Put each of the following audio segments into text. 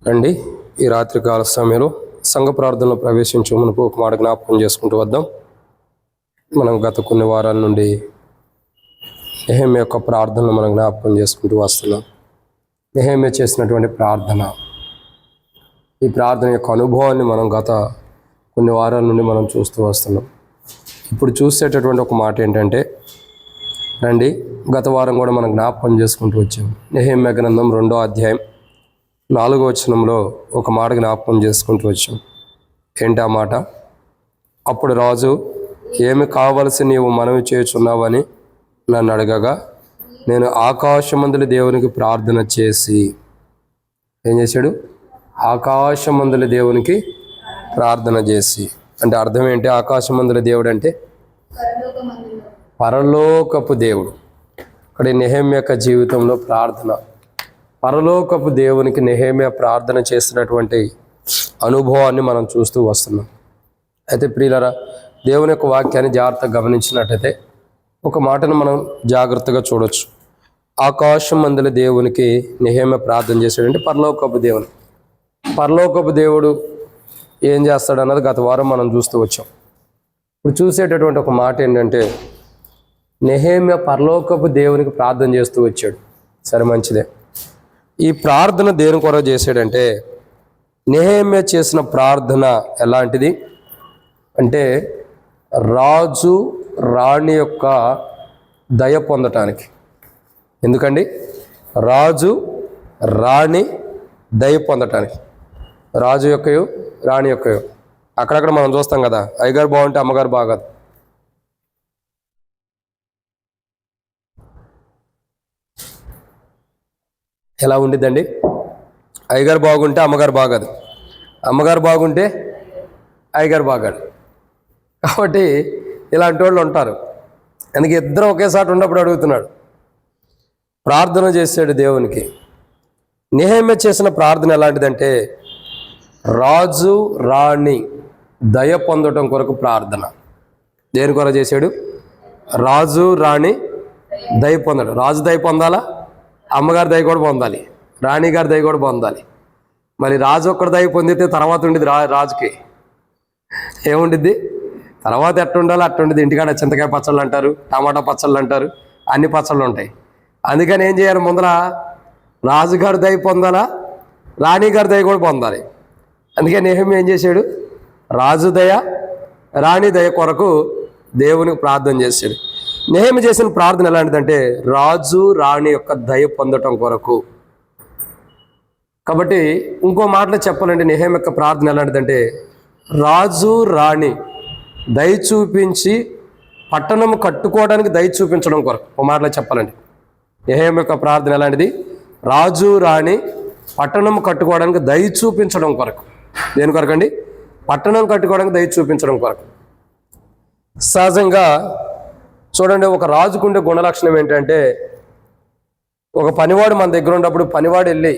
రండి, ఈ రాత్రికాల సమయంలో సంఘ ప్రార్థనలో ప్రవేశించే మనకు ఒక మాట జ్ఞాపకం చేసుకుంటూ వద్దాం. మనం గత కొన్ని వారాల నుండి నెహెమ్యా యొక్క ప్రార్థనలు మనం జ్ఞాపకం చేసుకుంటూ వస్తున్నాం. నెహెమ్యా చేసినటువంటి ప్రార్థన, ఈ ప్రార్థన యొక్క అనుభవాన్ని మనం గత కొన్ని వారాల నుండి మనం చూస్తూ వస్తున్నాం. ఇప్పుడు చూసేటటువంటి ఒక మాట ఏంటంటే, రండి, గత వారం కూడా మనం జ్ఞాపకం చేసుకుంటూ వచ్చాం. నెహెమ్యా గ్రంథం 2వ అధ్యాయం 4వ వచనంలో ఒక మాట జ్ఞాపకం చేసుకుంటూ వచ్చాం. ఏంటి ఆ మాట? అప్పుడు రాజు, ఏమి కావలసి నీవు మనవి చేయుచున్నావని నన్ను అడగగా, నేను ఆకాశమందుల దేవునికి ప్రార్థన చేసి. ఏం చేశాడు? ఆకాశమందుల దేవునికి ప్రార్థన చేసి. అంటే అర్థం ఏంటి? ఆకాశమందుల దేవుడు అంటే పరలోకపు దేవుడు. ఇక్కడ నెహెమ్యా యొక్క జీవితంలో ప్రార్థన, పరలోకపు దేవునికి నెహెమ్యా ప్రార్థన చేసినటువంటి అనుభవాన్ని మనం చూస్తూ వస్తున్నాం. అయితే ప్రియులారా, దేవుని యొక్క వాక్యాన్ని జాగ్రత్తగా గమనించినట్టయితే ఒక మాటను మనం జాగ్రత్తగా చూడొచ్చు. ఆకాశం మందుల దేవునికి నెహెమ్యా ప్రార్థన చేశాడంటే పరలోకపు దేవుని. పరలోకపు దేవుడు ఏం చేస్తాడు అన్నది గత వారం మనం చూస్తూ వచ్చాం. ఇప్పుడు చూసేటటువంటి ఒక మాట ఏంటంటే, నెహెమ్యా పరలోకపు దేవునికి ప్రార్థన చేస్తూ వచ్చాడు. సరే, మంచిదే. ఈ ప్రార్థన దేని కొరకు చేశాడంటే, నెహెమ్యా చేసిన ప్రార్థన ఎలాంటిది అంటే, రాజు రాణి యొక్క దయ పొందటానికి. ఎందుకండి? రాజు రాణి దయ పొందటానికి. రాజు యొక్కయు రాణి యొక్కయు అక్కడక్కడ మనం చూస్తాం కదా, అయ్యగారు బాగుంటే అమ్మగారు బాగదు. ఎలా ఉండిద్దండి? అయ్యగారు బాగుంటే అమ్మగారు బాగదు, అమ్మగారు బాగుంటే అయ్యగారు బాగాడు. కాబట్టి ఇలాంటి వాళ్ళు ఉంటారు. అందుకే ఇద్దరు ఒకేసారి ఉన్నప్పుడు అడుగుతున్నాడు. ప్రార్థన చేశాడు దేవునికి. నెహెమ్యా చేసిన ప్రార్థన ఎలాంటిదంటే, రాజు రాణి దయ పొందటం కొరకు ప్రార్థన. దేని కొరకు చేశాడు? రాజు రాణి దయ పొందడం. రాజు దయ పొందాలా, అమ్మగారి దయ కూడా పొందాలి, రాణి గారి దయ కూడా పొందాలి. మరి రాజు ఒక్కడి దయ పొందితే తర్వాత ఉండేది రాజుకి ఏముండిద్ది? తర్వాత ఎట్టుండాలో అట్టుండేది. ఇంటికాడ చింతకాయ పచ్చళ్ళు అంటారు, టమాటా పచ్చళ్ళు అంటారు, అన్ని పచ్చళ్ళు ఉంటాయి. అందుకని ఏం చేయాలి? ముందర రాజుగారి దయ పొందాలా, రాణి గారి దయ కూడా పొందాలి. అందుకే నెహెమ్యా ఏం చేశాడు? రాజు దయ రాణి దయ కొరకు దేవునికి ప్రార్థన చేశాడు. నెహెమ్యా చేసిన ప్రార్థన ఎలాంటిదంటే, రాజు రాణి యొక్క దయ పొందటం కొరకు. కాబట్టి ఇంకో మాటలో చెప్పాలంటే, నెహెమ్యా యొక్క ప్రార్థన ఎలాంటిదంటే, రాజు రాణి దయ చూపించి పట్టణం కట్టుకోవడానికి దయ చూపించడం కొరకు. ఒక మాటలో చెప్పాలండి, నెహెమ్యా యొక్క ప్రార్థన ఎలాంటిది? రాజు రాణి పట్టణం కట్టుకోవడానికి దయ చూపించడం కొరకు. దేని కొరకు అండి? పట్టణం కట్టుకోవడానికి దయ చూపించడం కొరకు. సహజంగా చూడండి, ఒక రాజుకుండే గుణలక్షణం ఏంటంటే, ఒక పనివాడు మన దగ్గర ఉన్నప్పుడు పనివాడు వెళ్ళి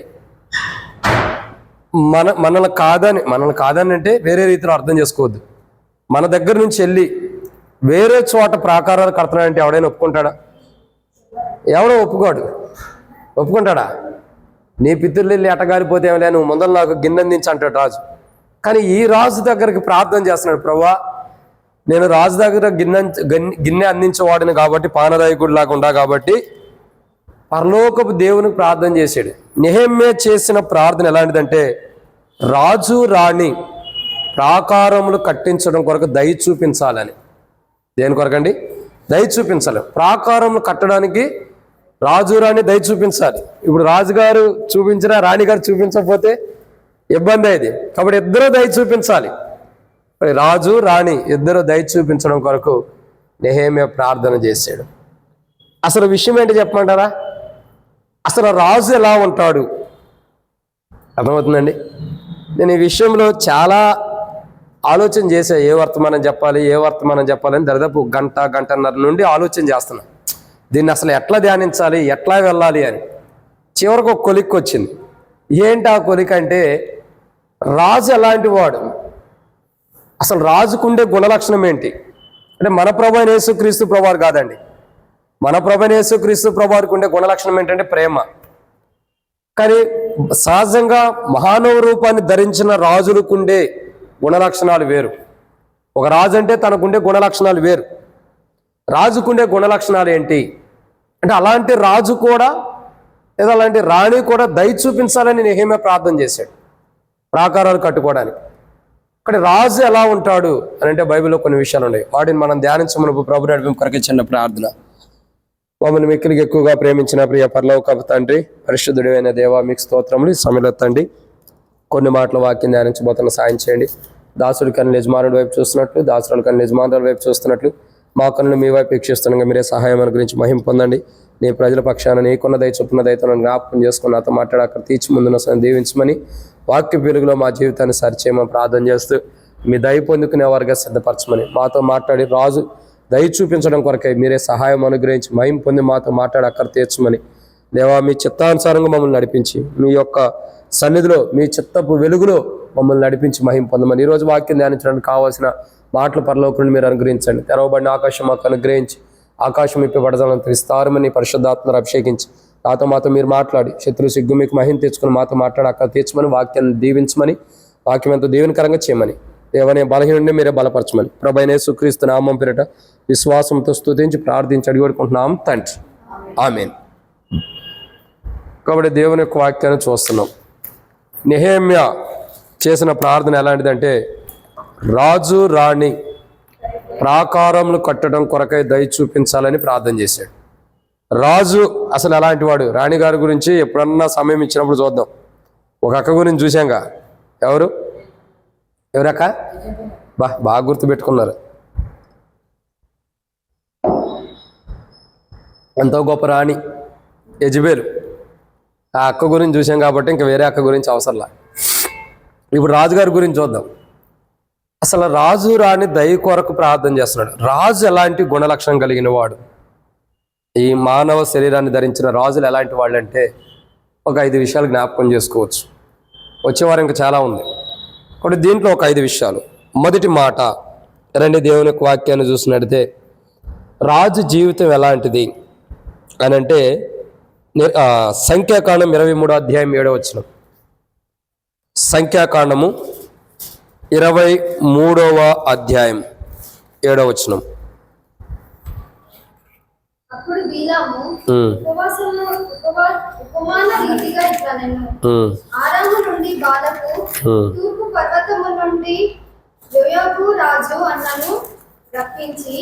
మనల్ని కాదని అంటే వేరే రీతిలో అర్థం చేసుకోవద్దు. మన దగ్గర నుంచి వెళ్ళి వేరే చోట ప్రాకారాలు కడుతున్నాడంటే ఎవడైనా ఒప్పుకుంటాడా? ఎవడో ఒప్పుకుంటాడా? నీ పితృలు వెళ్ళి ఎటగారిపోతే ఏమలే, నువ్వు ముందర నాకు గిన్నె అందించి అంటాడు రాజు. కానీ ఈ రాజు దగ్గరికి ప్రార్థన చేస్తున్నాడు, ప్రభువా నేను రాజు దగ్గర గిన్నె అందించేవాడిని కాబట్టి, పానదాయకుడు లాగా ఉండా కాబట్టి పరలోకపు దేవునికి ప్రార్థన చేశాడు. నెహెమ్యా చేసిన ప్రార్థన ఎలాంటిదంటే, రాజు రాణి ప్రాకారములు కట్టించడం కొరకు దయ చూపించాలని. దేని కొరకండి? దయ చూపించాలి. ప్రాకారములు కట్టడానికి రాజు రాణి దయ చూపించాలి. ఇప్పుడు రాజుగారు చూపించినా రాణిగారు చూపించకపోతే ఇబ్బంది అయింది. కాబట్టి ఇద్దరు దయ చూపించాలి. రాజు రాణి ఇద్దరు దయ చూపించడం కొరకు నెహెమ్యా ప్రార్థన చేశాడు. అసలు విషయం ఏంటి చెప్పమంటారా? అసలు రాజు ఎలా ఉంటాడు? అర్థమవుతుందండి? నేను ఈ విషయంలో చాలా ఆలోచన చేశా. ఏ వర్తమానం చెప్పాలని దాదాపు గంటన్నర నుండి ఆలోచన చేస్తున్నా. దీన్ని అసలు ఎట్లా ధ్యానించాలి, ఎట్లా వెళ్ళాలి అని. చివరికి ఒక కొలిక్కి వచ్చింది. ఏంటి ఆ కొలిక అంటే, రాజు ఎలాంటి వాడు, అసలు రాజుకుండే గుణలక్షణం ఏంటి అంటే, మన ప్రభువైన యేసుక్రీస్తు ప్రభువారు కాదండి, మన ప్రభువైన యేసుక్రీస్తు ప్రభువారికి ఉండే గుణలక్షణం ఏంటంటే ప్రేమ. కానీ సహజంగా మానవ రూపాన్ని ధరించిన రాజులకుండే గుణలక్షణాలు వేరు. ఒక రాజు అంటే తనకుండే గుణలక్షణాలు వేరు. రాజుకుండే గుణలక్షణాలు ఏంటి అంటే, అలాంటి రాజు కూడా లేదా అలాంటి రాణి కూడా దయ చూపించాలని నెహెమ్యా ప్రార్థన చేశాడు ప్రాకారాలు కట్టుకోవడానికి. అక్కడ రాజు ఎలా ఉంటాడు అని అంటే బైబిల్లో కొన్ని విషయాలు ఉన్నాయి. వాటిని మనం ధ్యానించమని ప్రభు నడిపి కొరకు చిన్న ప్రార్థన. మమ్మల్ని మిక్కిలికి ఎక్కువగా ప్రేమించిన ప్రియ పరలోకపు తండ్రి, పరిశుద్ధుడైన దేవా, మీకు స్తోత్రములు. ఈ సమయంలో తండ్రి కొన్ని మాటల వాక్యం ధ్యానించబోతున్న సాయం చేయండి. దాసుడి కన్ను యజమానుడి వైపు చూస్తున్నట్లు, దాసుల కన్ను యజమానుల వైపు చూస్తున్నట్లు మా కన్నులు మీ వైపు వీక్షిస్తుండగా మీరే సహాయం గురించి మహిమ పొందండి. నీ ప్రజల పక్షాన నీకున్న దయ చొప్పున దయతో నన్ను జ్ఞాపకం చేసుకుని నాతో మాట్లాడి అక్కడ తీర్చి ముందున దీవించమని వాక్య వెలుగులో మా జీవితాన్ని సరిచేయమని ప్రార్థన చేస్తూ మీ దయ పొందుకునే వారిగా సిద్ధపరచమని మాతో మాట్లాడి రాజు దయ చూపించడం కొరకై మీరే సహాయం అనుగ్రహించి మహిమ పొంది మాతో మాట్లాడి అక్కడ తీర్చమని దేవా, మీ చిత్తానుసారంగా మమ్మల్ని నడిపించి మీ యొక్క సన్నిధిలో మీ చిత్తపు వెలుగులో మమ్మల్ని నడిపించి మహిమ పొందమని ఈరోజు వాక్యం ధ్యానించడానికి కావాల్సిన మాటలు పరలోకులను మీరు అనుగ్రహించండి. తెరవబడిన ఆకాశం మాకు అనుగ్రహించి ఆకాశం ఇప్పబడదాలను విస్తారమని పరిశుద్ధాత్మను అభిషేకించి మాతో మీరు మాట్లాడి శత్రు సిగ్గు మీకు మహిమ తెచ్చుకుని మాతో మాట్లాడి అక్కడ తీర్చమని వాక్యాన్ని దీవించమని వాక్యం ఎంతో దీవెనకరంగా చేయమని దేవనే బలహీనుండి మీరే బలపరచమని ప్రభువైన యేసుక్రీస్తు నామం పేరిట విశ్వాసంతో స్తుతించి ప్రార్థించి అడిగొడుకుంటున్నాం తండ్రి, ఆమేన్. కాబట్టి దేవుని యొక్క వాక్యాన్ని చూస్తున్నాం. నెహెమ్యా చేసిన ప్రార్థన ఎలాంటిదంటే, రాజు రాణి ప్రాకారములు కట్టడం కొరకై దయ చూపించాలని ప్రార్థన చేశాడు. రాజు అసలు ఎలాంటి వాడు, రాణి గారి గురించి ఎప్పుడన్నా సమయం ఇచ్చినప్పుడు చూద్దాం. ఒక అక్క గురించి చూసాంగా, ఎవరక్క బాగా గుర్తుపెట్టుకున్నారు. ఎంతో గొప్ప రాణి యెజబెలు. ఆ అక్క గురించి చూసాం కాబట్టి ఇంకా వేరే అక్క గురించి అవసరంలా. ఇప్పుడు రాజుగారి గురించి చూద్దాం. అసలు రాజు రాణి దయ కొరకు ప్రార్థన చేస్తున్నాడు. రాజు ఎలాంటి గుణలక్షణం కలిగిన వాడు, ఈ మానవ శరీరాన్ని ధరించిన రాజులు ఎలాంటి వాళ్ళు అంటే ఒక 5 విషయాలు జ్ఞాపకం చేసుకోవచ్చు. వచ్చేవారు ఇంకా చాలా ఉంది. కాబట్టి దీంట్లో ఒక 5 విషయాలు. మొదటి మాట, రండి దేవుని యొక్క వాక్యాన్ని చూసినట్లయితే రాజు జీవితం ఎలాంటిది అని అంటే సంఖ్యాకాండం 23వ అధ్యాయం 7వ వచనం. సంఖ్యాకాండము 23వ అధ్యాయం 7వ వచనం. అప్పుడు బిలాము ఉపమాన రీతిగా ఇట్లా నేను ఆరాము నుండి బాలకు తూర్పు పర్వతము నుండి యోయాబు రాజు అన్నను రప్పించి,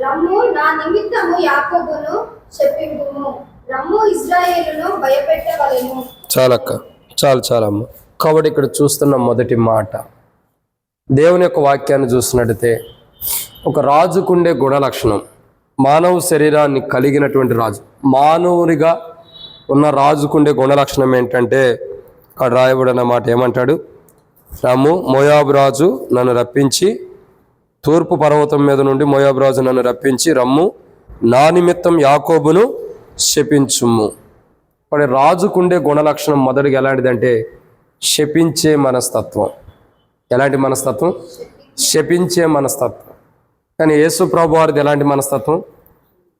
రమ్ము నా నిమిత్తము యాకోబును చెప్పింపుము, రమ్ము ఇశ్రాయేలును భయపెట్టవలెను. చాలక్క, చాలమ్మ. కాబట్టి ఇక్కడ చూస్తున్న మొదటి మాట, దేవుని యొక్క వాక్యాన్ని చూసినట్టయితే ఒక రాజుకుండే గుణలక్షణం, మానవ శరీరాన్ని కలిగినటువంటి రాజు, మానవునిగా ఉన్న రాజుకుండే గుణలక్షణం ఏంటంటే అక్కడ రాయబడిన మాట ఏమంటాడు, రాము మోయాబు రాజు నన్ను రప్పించి, తూర్పు పర్వతం మీద నుండి మోయాబు రాజు నన్ను రప్పించి, రమ్ము నా నిమిత్తం యాకోబును శపించుము. మరి రాజుకుండే గుణలక్షణం మొదటిగా ఎలాంటిదంటే శపించే మనస్తత్వం. ఎలాంటి మనస్తత్వం? శపించే మనస్తత్వం. కానీ యేసు ప్రభు వారిది ఎలాంటి మనస్తత్వం?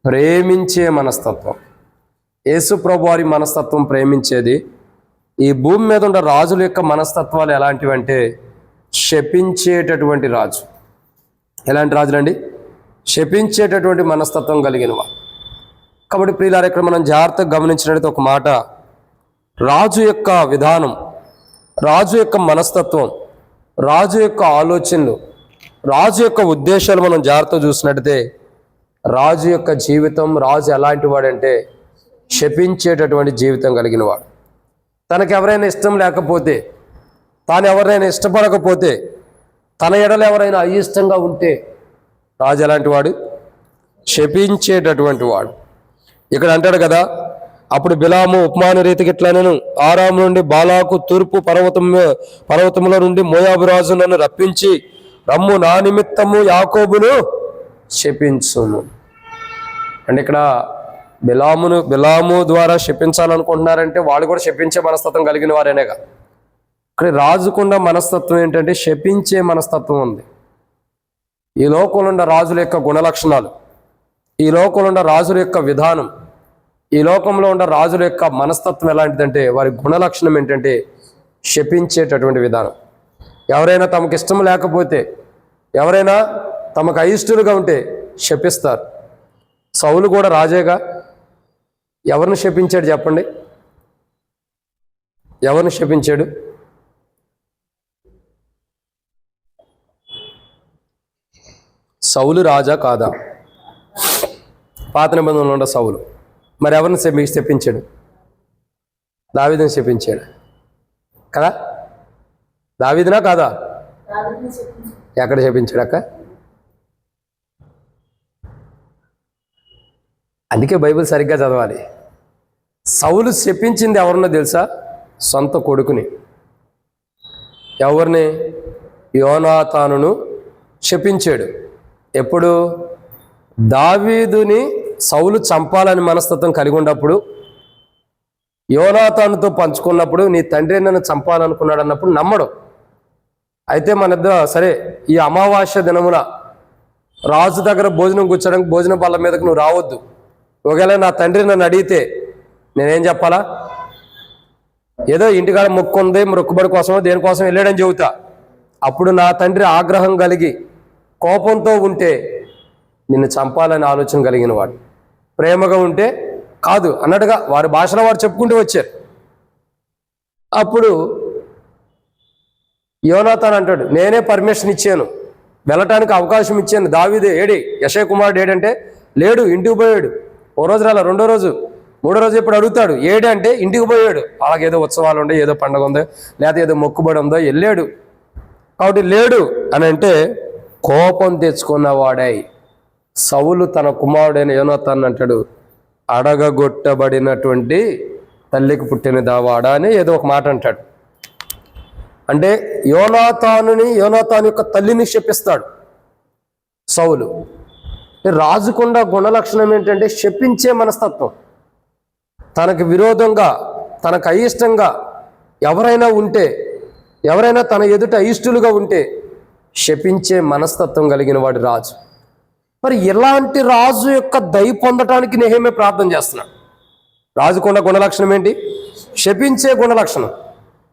ప్రేమించే మనస్తత్వం. యేసు ప్రభు వారి మనస్తత్వం ప్రేమించేది. ఈ భూమి మీద ఉన్న రాజుల యొక్క మనస్తత్వాలు ఎలాంటివంటే శపించేటటువంటి రాజు. ఎలాంటి రాజులండి? శపించేటటువంటి మనస్తత్వం కలిగిన వారు. కాబట్టి ప్రియులారా, ఇక్కడ మనం జాగ్రత్తగా గమనించినట్లయితే ఒక మాట, రాజు యొక్క విధానం, రాజు యొక్క మనస్తత్వం, రాజు యొక్క ఆలోచనలు, రాజు యొక్క ఉద్దేశాలు మనం జాగ్రత్తగా చూసినట్టయితే రాజు యొక్క జీవితం, రాజు ఎలాంటి వాడంటే శపించేటటువంటి జీవితం కలిగిన వాడు. తనకు ఎవరైనా ఇష్టం లేకపోతే, తాను ఎవరైనా ఇష్టపడకపోతే, తన ఎడలు ఎవరైనా అయిష్టంగా ఉంటే రాజు ఎలాంటి వాడు? శపించేటటువంటి వాడు. ఇక్కడ అంటాడు కదా, అప్పుడు బిలాము ఉపమాన రీతికి ఇట్లా నేను ఆరాము నుండి బాలాకు తూర్పు పర్వతముల నుండి మోయాబు రాజు నన్ను రప్పించి, రమ్ము నా నిమిత్తము యాకోబును శపించుము. అంటే ఇక్కడ బిలాము ద్వారా శపించాలనుకుంటున్నారంటే వాళ్ళు కూడా శపించే మనస్తత్వం కలిగిన వారేనేగా. ఇక్కడ రాజుకున్న మనస్తత్వం ఏంటంటే శపించే మనస్తత్వం ఉంది. ఈ లోకంలో ఉన్న రాజుల యొక్క గుణలక్షణాలు, ఈ లోకంలో ఉన్న రాజుల యొక్క విధానం, ఈ లోకంలో ఉన్న రాజుల యొక్క మనస్తత్వం ఎలాంటిదంటే, వారి గుణలక్షణం ఏంటంటే శపించేటటువంటి విధానం. ఎవరైనా తమకు ఇష్టం లేకపోతే, ఎవరైనా తమకు అయిష్టులుగా ఉంటే శపిస్తారు. సౌలు కూడా రాజేగా. ఎవరిని శపించాడు చెప్పండి? ఎవరిని శపించాడు? సౌలు రాజా కాదా? పాత నిబంధనలో ఉన్న సౌలు. మరి ఎవరిని శపించాడు? దావీదుని శపించాడు కదా? దావీదునా కాదా? ఎక్కడ శపించాడు అక్క? అందుకే బైబిల్ సరిగ్గా చదవాలి. సౌలు శపించింది ఎవరినో తెలుసా? సొంత కొడుకుని. ఎవరిని? యోనాతానును శపించాడు. ఎప్పుడు? దావీదుని సౌలు చంపాలని మనస్తత్వం కలిగి ఉన్నప్పుడు, యోనాతానుతో పంచుకున్నప్పుడు, నీ తండ్రి నన్ను చంపాలనుకున్నాడు అన్నప్పుడు నమ్మడు. అయితే మన ఇద్దరు సరే, ఈ అమావాస్య దినమున రాజు దగ్గర భోజనం కూర్చోడానికి భోజన బల్ల మీదకు నువ్వు రావద్దు. ఒకవేళ నా తండ్రి నన్ను అడిగితే నేనేం చెప్పాలా? ఏదో ఇంటికాడ మొక్కు ఉంది, మొక్కుబడి కోసమో దేనికోసం వెళ్ళాడని చెబుతా. అప్పుడు నా తండ్రి ఆగ్రహం కలిగి కోపంతో ఉంటే నిన్ను చంపాలని ఆలోచన కలిగిన వాడు. ప్రేమగా ఉంటే కాదు అన్నట్టుగా వారి భాషలో వారు చెప్పుకుంటూ వచ్చారు. అప్పుడు యోనాతాన్ అంటాడు, నేనే పర్మిషన్ ఇచ్చాను, వెళ్ళటానికి అవకాశం ఇచ్చాను. దావీదు ఏడి? యెషయా కుమారుడు ఏడంటే లేడు, ఇంటికి పోయాడు. ఓ రోజు రాలా, రెండో రోజు, మూడో రోజు ఇప్పుడు అడుగుతాడు ఏడు అంటే ఇంటికి పోయాడు. అలాగేదో ఉత్సవాలు ఉండే, ఏదో పండుగ ఉందో, లేకపోతే ఏదో మొక్కుబడి ఉందో వెళ్ళాడు. కాబట్టి లేడు అని అంటే కోపం తెచ్చుకున్నవాడై సౌలు తన కుమారుడైన యోనాతాన్ అంటాడు, అడగగొట్టబడినటువంటి తల్లికి పుట్టిన దావాడా అని ఏదో ఒక మాట అంటాడు. అంటే యోనాతాను యొక్క తల్లిని శపిస్తాడు సౌలు. రాజుకుండా గుణలక్షణం ఏంటంటే శపించే మనస్తత్వం. తనకు విరోధంగా, తనకు అయిష్టంగా ఎవరైనా ఉంటే, ఎవరైనా తన ఎదుట అయిష్టులుగా ఉంటే శపించే మనస్తత్వం కలిగిన వాడు రాజు. మరి ఇలాంటి రాజు యొక్క దయ పొందటానికి నెహెమ్యా ప్రార్థన చేస్తున్నాడు. రాజుకున్న గుణలక్షణం ఏంటి? శపించే గుణలక్షణం.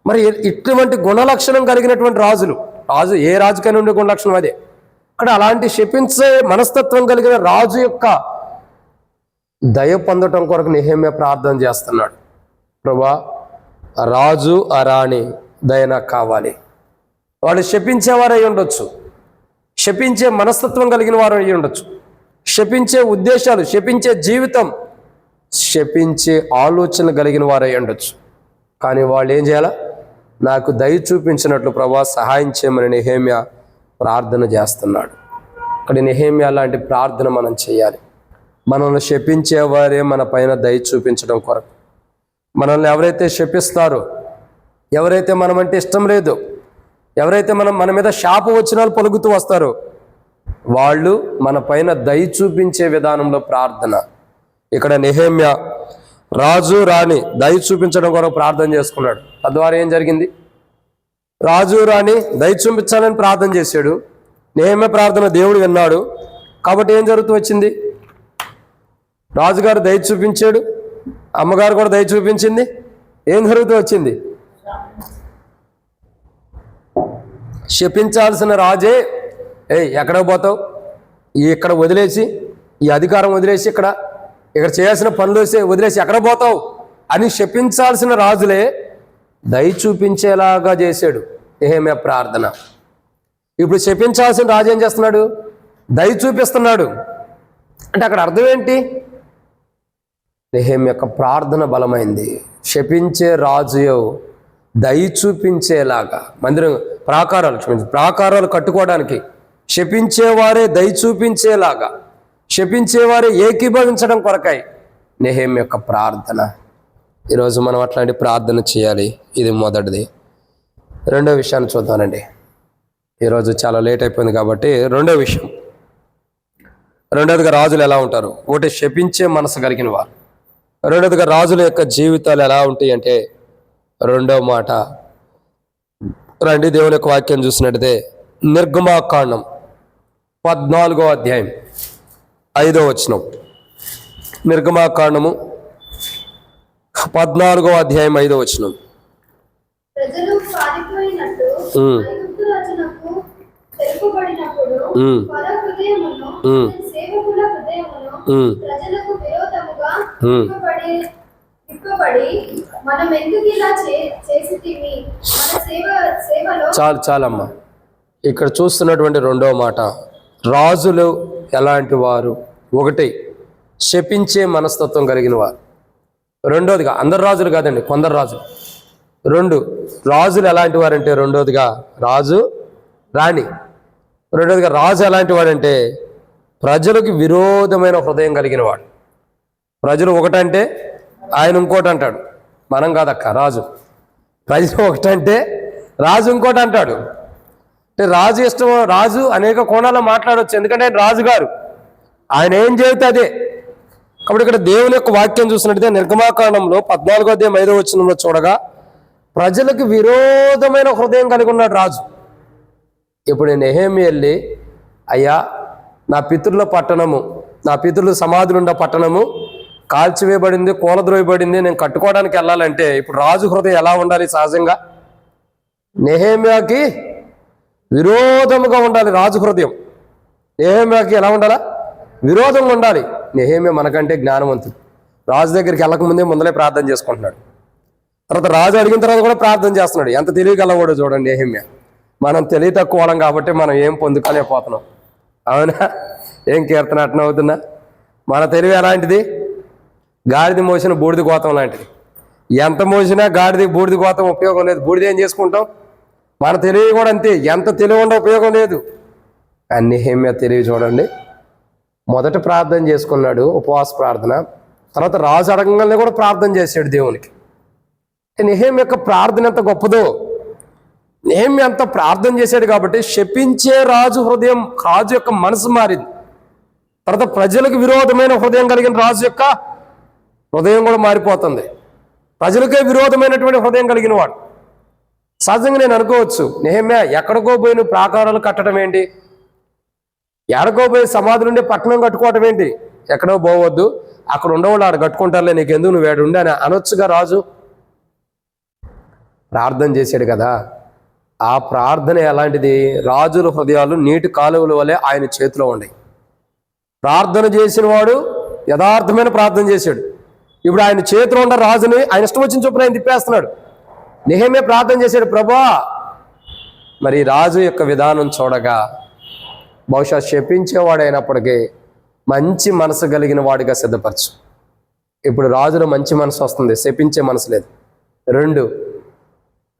మరి ఇటువంటి గుణలక్షణం కలిగినటువంటి రాజు ఏ రాజుకైనా ఉండే గుణలక్షణం అదే. అక్కడ అలాంటి శపించే మనస్తత్వం కలిగిన రాజు యొక్క దయ పొందటం కొరకు నెహెమ్యా ప్రార్థన చేస్తున్నాడు. ప్రభువా, ఆ రాజు ఆ రాణి దయ నాకు కావాలి. వాళ్ళు శపించేవారు అయి ఉండొచ్చు, శపించే మనస్తత్వం కలిగిన వారు అయి ఉండొచ్చు, శపించే ఉద్దేశాలు, శపించే జీవితం, శపించే ఆలోచన కలిగిన వారు అయి ఉండొచ్చు. కానీ వాళ్ళు ఏం చేయాలా? నాకు దయ చూపించినట్లు ప్రభువా సహాయం చేయమని నెహెమ్యా ప్రార్థన చేస్తున్నాడు. అక్కడ నెహెమ్యా లాంటి ప్రార్థన మనం చేయాలి. మనల్ని శపించేవారే మన పైన దయ చూపించడం కొరకు. మనల్ని ఎవరైతే శపిస్తారో, ఎవరైతే మనమంటే ఇష్టం లేదో, ఎవరైతే మన మీద శాపం వచ్చిన వాళ్ళు పలుకుతూ వస్తారో, వాళ్ళు మన పైన దయ చూపించే విధానంలో ప్రార్థన. ఇక్కడ నెహెమ్యా రాజు రాణి దయ చూపించడం కొరకు ప్రార్థన చేసుకున్నాడు. తద్వారా ఏం జరిగింది? రాజు రాణి దయ చూపించాలని ప్రార్థన చేశాడు. నెహెమ్యా ప్రార్థన దేవుడు విన్నాడు. కాబట్టి ఏం జరుగుతూ వచ్చింది? రాజుగారు దయ చూపించాడు, అమ్మగారు కూడా దయ చూపించింది. ఏం జరుగుతూ వచ్చింది? శపించాల్సిన రాజే ఎక్కడ పోతావు, ఇక్కడ వదిలేసి, ఈ అధికారం వదిలేసి, ఇక్కడ చేయాల్సిన పనులు వదిలేసి ఎక్కడ పోతావు అని శపించాల్సిన రాజులే దయ చూపించేలాగా చేశాడు నెహెమ్యా ప్రార్థన. ఇప్పుడు శపించాల్సిన రాజు ఏం చేస్తున్నాడు? దయ చూపిస్తున్నాడు. అంటే అక్కడ అర్థం ఏంటి? నెహెమ్యా యొక్క ప్రార్థన బలమైంది. శపించే రాజు దయ చూపించేలాగా మందిరం ప్రాకారాలు కట్టుకోవడానికి శపించేవారే దయ చూపించేలాగా, శపించేవారే ఏకీభవించడం కొరకై నెహెమ్యా యొక్క ప్రార్థన. ఈరోజు మనం అట్లాంటి ప్రార్థన చేయాలి. ఇది మొదటిది. రెండో విషయాన్ని చూద్దానండి. ఈరోజు చాలా లేట్ అయిపోయింది కాబట్టి రెండో విషయం. రెండోదిగా రాజులు ఎలా ఉంటారు? ఒకటి శపించే మనసు కలిగిన వారు. రెండోదిగా రాజుల యొక్క జీవితాలు ఎలా ఉంటాయి అంటే, రెండో మాట రండి దేవుని యొక్క వాక్యం చూసినట్టయితే నిర్గమాకాండం 14వ అధ్యాయం 5వ వచనం. నిర్గమాకాండము 14వ అధ్యాయం 5వ వచనం. ప్రజలు పారిపోయినట్టు ఐగుప్తు రాజునకు తెలుపబడినప్పుడు ఫరో హృదయమును సేవకుల హృదయమును ప్రజలకు విరోధముగా విప్పబడి మనం ఎందుకు ఇలా చేసితిమి మన సేవలో. చాలమ్మా. ఇక్కడ చూస్తున్నటువంటి రెండవ మాట, రాజులు ఎలాంటి వారు? ఒకటి, శపించే మనస్తత్వం కలిగిన వారు. రెండోదిగా, అందరు రాజులు కాదండి, కొందరు రాజులు. రెండు, రాజులు ఎలాంటి వారంటే, రెండోదిగా రాజు రాణి. రెండోదిగా రాజు ఎలాంటి వాడంటే ప్రజలకు విరోధమైన హృదయం కలిగిన వాడు. ప్రజలు ఒకటంటే ఆయన ఇంకోటి అంటాడు. మనం కాదక్క, రాజు. ప్రజలు ఒకటంటే రాజు ఇంకోటి అంటాడు. అంటే రాజు ఇష్టం, రాజు అనేక కోణాల్లో మాట్లాడవచ్చు, ఎందుకంటే ఆయన రాజుగారు, ఆయన ఏం చెబితే అదే. కాబట్టి ఇక్కడ దేవుని యొక్క వాక్యం చూసినట్టయితే నిర్గమాకాండంలో 14వ అధ్యాయం 5వ వచనంలో చూడగా ప్రజలకు విరోధమైన హృదయం కలిగి ఉన్నాడు రాజు. ఇప్పుడు నెహెమ్యా వెళ్ళి, అయ్యా నా పితరుల పట్టణము, నా పితరుల సమాధులుండ పట్టణము కాల్చివేయబడింది, కూలద్రోయబడింది, నేను కట్టుకోవడానికి వెళ్ళాలంటే ఇప్పుడు రాజు హృదయం ఎలా ఉండాలి? సహజంగా నెహెమ్యాకి విరోధముగా ఉండాలి రాజు హృదయం. నెహెమ్యాకి ఎలా ఉండాలా? విరోధంగా ఉండాలి. నెహెమ్యా మనకంటే జ్ఞానవంతుడు. రాజు దగ్గరికి వెళ్ళకముందే ముందలే ప్రార్థన చేసుకుంటున్నాడు. తర్వాత రాజు అడిగిన తర్వాత కూడా ప్రార్థన చేస్తున్నాడు. ఎంత తెలియగలవాడో చూడండి నెహెమ్యా. మనం తెలివి తక్కువ వాళ్ళం కాబట్టి మనం ఏం పొందుకోలేకపోతున్నాం. అవునా? ఏం కీర్తన అట్న అవుతున్నా? మన తెలివి ఎలాంటిది? గాడిద మోసిన బూడిద గోతం లాంటిది. ఎంత మోసినా గాడిద బూడిద గోతం ఉపయోగం లేదు. బూడిద ఏం చేసుకుంటాం? మన తెలివి కూడా అంతే, ఎంత తెలివి ఉండే ఉపయోగం లేదు. కానీ నెహెమ్యా తెలివి చూడండి, మొదట ప్రార్థన చేసుకున్నాడు, ఉపవాస ప్రార్థన. తర్వాత రాజు అడగంగానే కూడా ప్రార్థన చేశాడు దేవునికి. నెహెమ్యా యొక్క ప్రార్థన ఎంత గొప్పదో. నెహెమ్యా అంత ప్రార్థన చేశాడు కాబట్టి శపించే రాజు హృదయం, రాజు యొక్క మనసు మారింది. తర్వాత ప్రజలకు విరోధమైన హృదయం కలిగిన రాజు యొక్క హృదయం కూడా మారిపోతుంది. ప్రజలకే విరోధమైనటువంటి హృదయం కలిగిన వాడు. సహజంగా నేను అనుకోవచ్చు, నెహెమ్యా ఎక్కడికో పోయిన ప్రాకారాలు కట్టడం ఏంటి, ఎక్కడికో పోయి సమాధి నుండి పట్టణం కట్టుకోవటం ఏంటి, ఎక్కడో పోవద్దు, అక్కడ ఉండేవాళ్ళు ఆడ కట్టుకుంటారులే, నీకెందుకు, నువ్వు ఏడు ఉండి అని అనొచ్చుగా. రాజు ప్రార్థన చేశాడు కదా. ఆ ప్రార్థన ఎలాంటిది? రాజుల హృదయాలు నీటి కాలువల వలె ఆయన చేతిలో ఉన్నాయి. ప్రార్థన చేసిన వాడు యథార్థమైన ప్రార్థన చేశాడు. ఇప్పుడు ఆయన చేతిలో ఉన్న రాజుని ఆయన ఇష్టం వచ్చిన చొప్పున ఆయన తిప్పేస్తున్నాడు. నెహెమ్యా ప్రార్థన చేశాడు, ప్రభువా మరి రాజు యొక్క విధానం చూడగా బహుశా శపించేవాడు అయినప్పటికీ మంచి మనసు కలిగిన వాడిగా సిద్ధపరచు. ఇప్పుడు రాజులో మంచి మనసు వస్తుంది, శపించే మనసు లేదు. రెండు,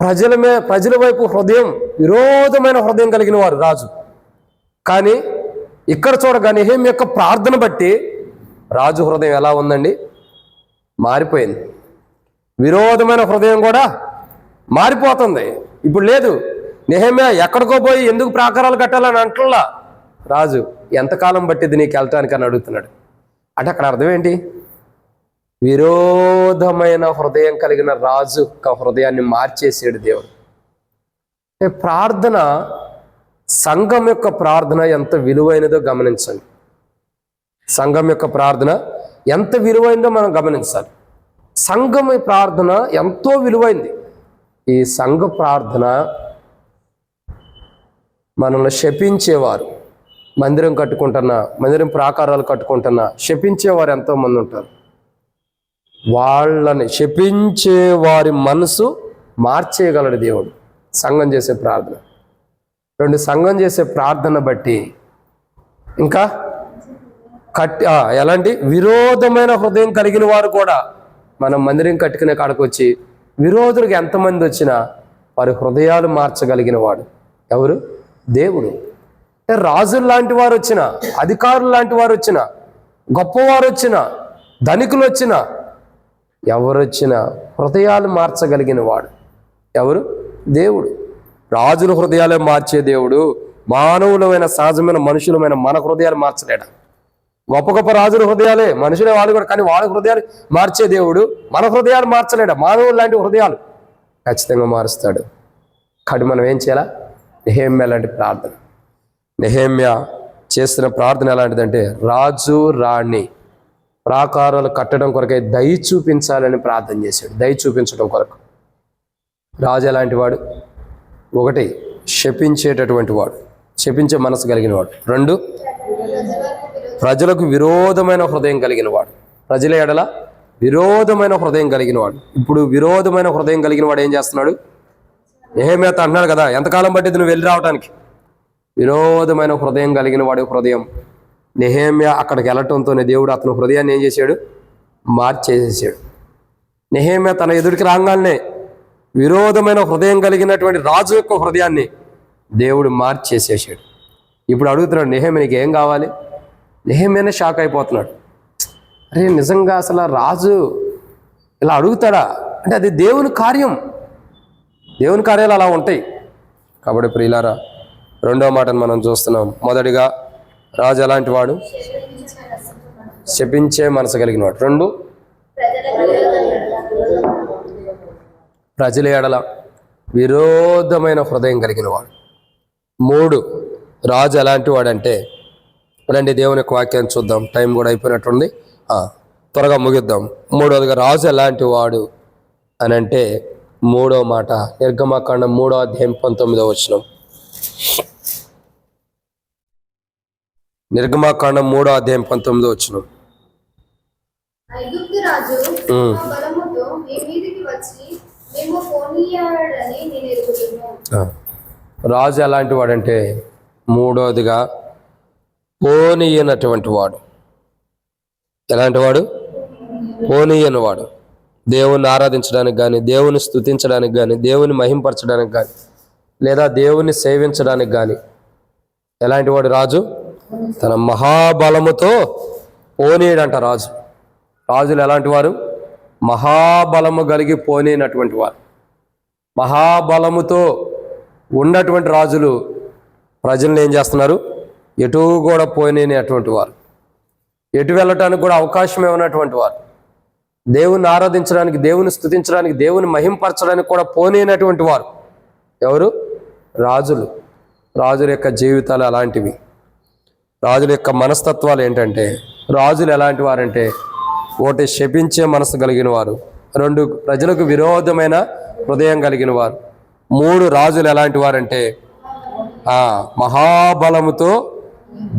ప్రజల వైపు హృదయం, విరోధమైన హృదయం కలిగిన వారు రాజు. కానీ ఇక్కడ చూడగా నెహెమ్యా యొక్క ప్రార్థన బట్టి రాజు హృదయం ఎలా ఉందండి? మారిపోయింది. విరోధమైన హృదయం కూడా మారిపోతుంది. ఇప్పుడు లేదు, నెహెమ్యా ఎక్కడికో పోయి ఎందుకు ప్రాకారాలు కట్టాలని అంటలా. రాజు ఎంతకాలం పట్టింది నీకు వెళ్ళటానికి అని అడుగుతున్నాడు. అంటే అక్కడ అర్థం ఏంటి? విరోధమైన హృదయం కలిగిన రాజు యొక్క హృదయాన్ని మార్చేసాడు దేవుడు. ప్రార్థన, సంఘం యొక్క ప్రార్థన ఎంత విలువైనదో గమనించండి. సంఘం యొక్క ప్రార్థన ఎంత విలువైందో మనం గమనించాలి. సంఘం ప్రార్థన ఎంతో విలువైంది. ఈ సంఘ ప్రార్థన మనల్ని శపించేవారు, మందిరం కట్టుకుంటున్నా, మందిరం ప్రాకారాలు కట్టుకుంటున్నా శపించేవారు ఎంతోమంది ఉంటారు. వాళ్ళని శపించే వారి మనసు మార్చేయగలడు దేవుడు సంఘం చేసే ప్రార్థన. రెండు, సంఘం చేసే ప్రార్థన బట్టి ఇంకా ఎలాంటి విరోధమైన హృదయం కలిగిన వారు కూడా మనం మందిరం కట్టుకునే కాడకు వచ్చి విరోధులకు ఎంతమంది వచ్చినా వారి హృదయాలు మార్చగలిగిన వాడు ఎవరు? దేవుడు. రాజులు లాంటి వారు వచ్చినా, అధికారులు లాంటి వారు వచ్చినా, గొప్పవారు వచ్చినా, ధనికులు వచ్చినా, ఎవరొచ్చినా హృదయాలు మార్చగలిగిన వాడు ఎవరు? దేవుడు. రాజుల హృదయాలే మార్చే దేవుడు మానవులమైన సహజమైన మనుషులమైన మన హృదయాలు మార్చలేడా? గొప్ప గొప్ప రాజుల హృదయాలే, మనుషులే వాళ్ళు కూడా, కానీ వాళ్ళ హృదయాలు మార్చే దేవుడు మన హృదయాలు మార్చలేడా? మానవులు లాంటి హృదయాలు ఖచ్చితంగా మారుస్తాడు. కాబట్టి మనం ఏం చేయాలా? నెహెమ్యా లాంటి ప్రార్థన. నెహెమ్యా చేస్తున్న ప్రార్థన ఎలాంటిదంటే రాజు రాణి ప్రాకారాలు కట్టడం కొరకై దయ చూపించాలని ప్రార్థన చేశాడు. దయ చూపించడం కొరకు. రాజు ఎలాంటి వాడు? ఒకటి, శపించేటటువంటి వాడు, శపించే మనసు కలిగిన వాడు. రెండు, ప్రజలకు విరోధమైన హృదయం కలిగిన వాడు. ప్రజల ఎడల విరోధమైన హృదయం కలిగిన వాడు. ఇప్పుడు విరోధమైన హృదయం కలిగిన వాడు ఏం చేస్తున్నాడు? నెహెమ్యాతో అంటున్నాడు కదా, ఎంతకాలం పట్టింది నువ్వు వెళ్ళి రావడానికి? విరోధమైన హృదయం కలిగిన వాడి హృదయం. నెహెమ్యా అక్కడికి వెళ్ళటంతోనే దేవుడు అతని హృదయాన్ని ఏం చేశాడు? మార్చేసేసాడు. నెహెమ్యా తన ఎదుటికి రాగానే విరోధమైన హృదయం కలిగినటువంటి రాజు యొక్క హృదయాన్ని దేవుడు మార్చేసేసాడు. ఇప్పుడు అడుగుతున్నాడు, నెహెమ్యా నీకు ఏం కావాలి? నెహెమ్యానే షాక్ అయిపోతున్నాడు. అరే, నిజంగా అసలు రాజు ఇలా అడుగుతాడా అంటే అది దేవుని కార్యం. దేవుని కార్యాలు అలా ఉంటాయి. కాబట్టి ప్రియులారా, రెండో మాటను మనం చూస్తున్నాం. మొదటిగా రాజు ఎలాంటి వాడు? శపించే మనసు కలిగిన వాడు. రెండు, ప్రజల ఎడల విరోధమైన హృదయం కలిగిన వాడు. మూడు, రాజు ఎలాంటి వాడంటే, రండి దేవుని యొక్క వాక్యాన్ని చూద్దాం, టైం కూడా అయిపోయినట్టుంది, త్వరగా ముగిద్దాం. మూడవదిగా రాజు ఎలాంటి వాడు అని అంటే, మూడో మాట నిర్గమకాండం 3వ అధ్యాయం 19వ వచనం. నిర్గమకాండం 3వ అధ్యాయం 19వ వచనం. ఐగుప్తు రాజు తమ బలముతో మీ మీదికి వచ్చి మేము పోనీయాడని నేను ఎరుగుదును. రాజు ఎలాంటి వాడంటే, మూడవదిగా పోనీయనటువంటి వాడు. ఎలాంటి వాడు? పోనీయని వాడు. దేవుని ఆరాధించడానికి కానీ, దేవుని స్తుతించడానికి కానీ, దేవుని మహింపరచడానికి కానీ, లేదా దేవుని సేవించడానికి కానీ ఎలాంటి వాడు రాజు? తన మహాబలముతో పోనీయడంట రాజు. రాజులు ఎలాంటి వారు? మహాబలము కలిగి పోనీనటువంటి వారు. మహాబలముతో ఉన్నటువంటి రాజులు ప్రజల్ని ఏం చేస్తున్నారు? ఎటు కూడా పోనీనటువంటి వారు, ఎటు వెళ్ళటానికి కూడా అవకాశం ఇవ్వనటువంటి వారు, దేవుని ఆరాధించడానికి, దేవుని స్తుతించడానికి, దేవుని మహింపరచడానికి కూడా పోనీనటువంటి వారు ఎవరు? రాజులు. రాజుల యొక్క జీవితాలు అలాంటివి. రాజుల యొక్క మనస్తత్వాలు ఏంటంటే, రాజులు ఎలాంటి వారంటే, ఒకటి శపించే మనసు కలిగిన వారు, రెండు ప్రజలకు విరోధమైన హృదయం కలిగిన వారు, మూడు రాజులు ఎలాంటి వారంటే మహాబలముతో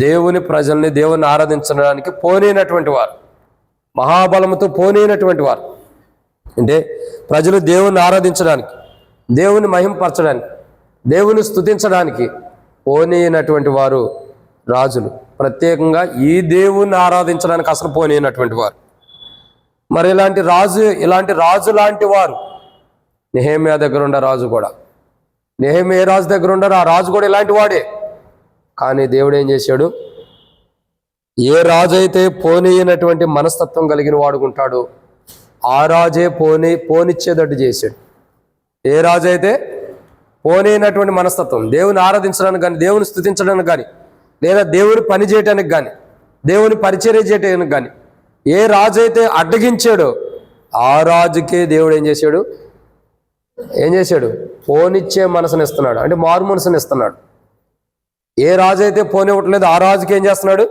దేవుని ప్రజల్ని, దేవుని ఆరాధించడానికి పోనీనటువంటి వారు. మహాబలముతో పోనీనటువంటి వారు అంటే ప్రజలు దేవుని ఆరాధించడానికి, దేవుని మహింపరచడానికి, దేవుని స్తుతించడానికి పోనీనటువంటి వారు రాజులు. ప్రత్యేకంగా ఈ దేవుని ఆరాధించడానికి అసలు పోనీనటువంటి వారు. మరి ఇలాంటి రాజు లాంటి వారు నెహెమ్యా దగ్గర ఉండే రాజు కూడా. నెహెమ్యా ఏ రాజు దగ్గర ఉండరు, ఆ రాజు కూడా ఇలాంటి వాడే. కానీ దేవుడు ఏం చేశాడు? ఏ రాజు అయితే పోనీయనటువంటి మనస్తత్వం కలిగిన వాడుకుంటాడో ఆ రాజే పోనిచ్చేటట్టు చేశాడు. ఏ రాజు అయితే పోనీయనటువంటి మనస్తత్వం, దేవుని ఆరాధించడానికి కానీ, దేవుని స్తుతించడానికి కానీ, లేదా దేవుని పని చేయడానికి కానీ, దేవుని పరిచర్య చేయడానికి కానీ ఏ రాజు అయితే అడ్డగించాడో ఆ రాజుకే దేవుడు ఏం చేశాడు? పోనిచ్చే మనసుని ఇస్తున్నాడు. అంటే మారు మనసుని ఇస్తున్నాడు. ఏ రాజు అయితే పోనివ్వట్లేదు ఆ రాజుకి ఏం చేస్తున్నాడు?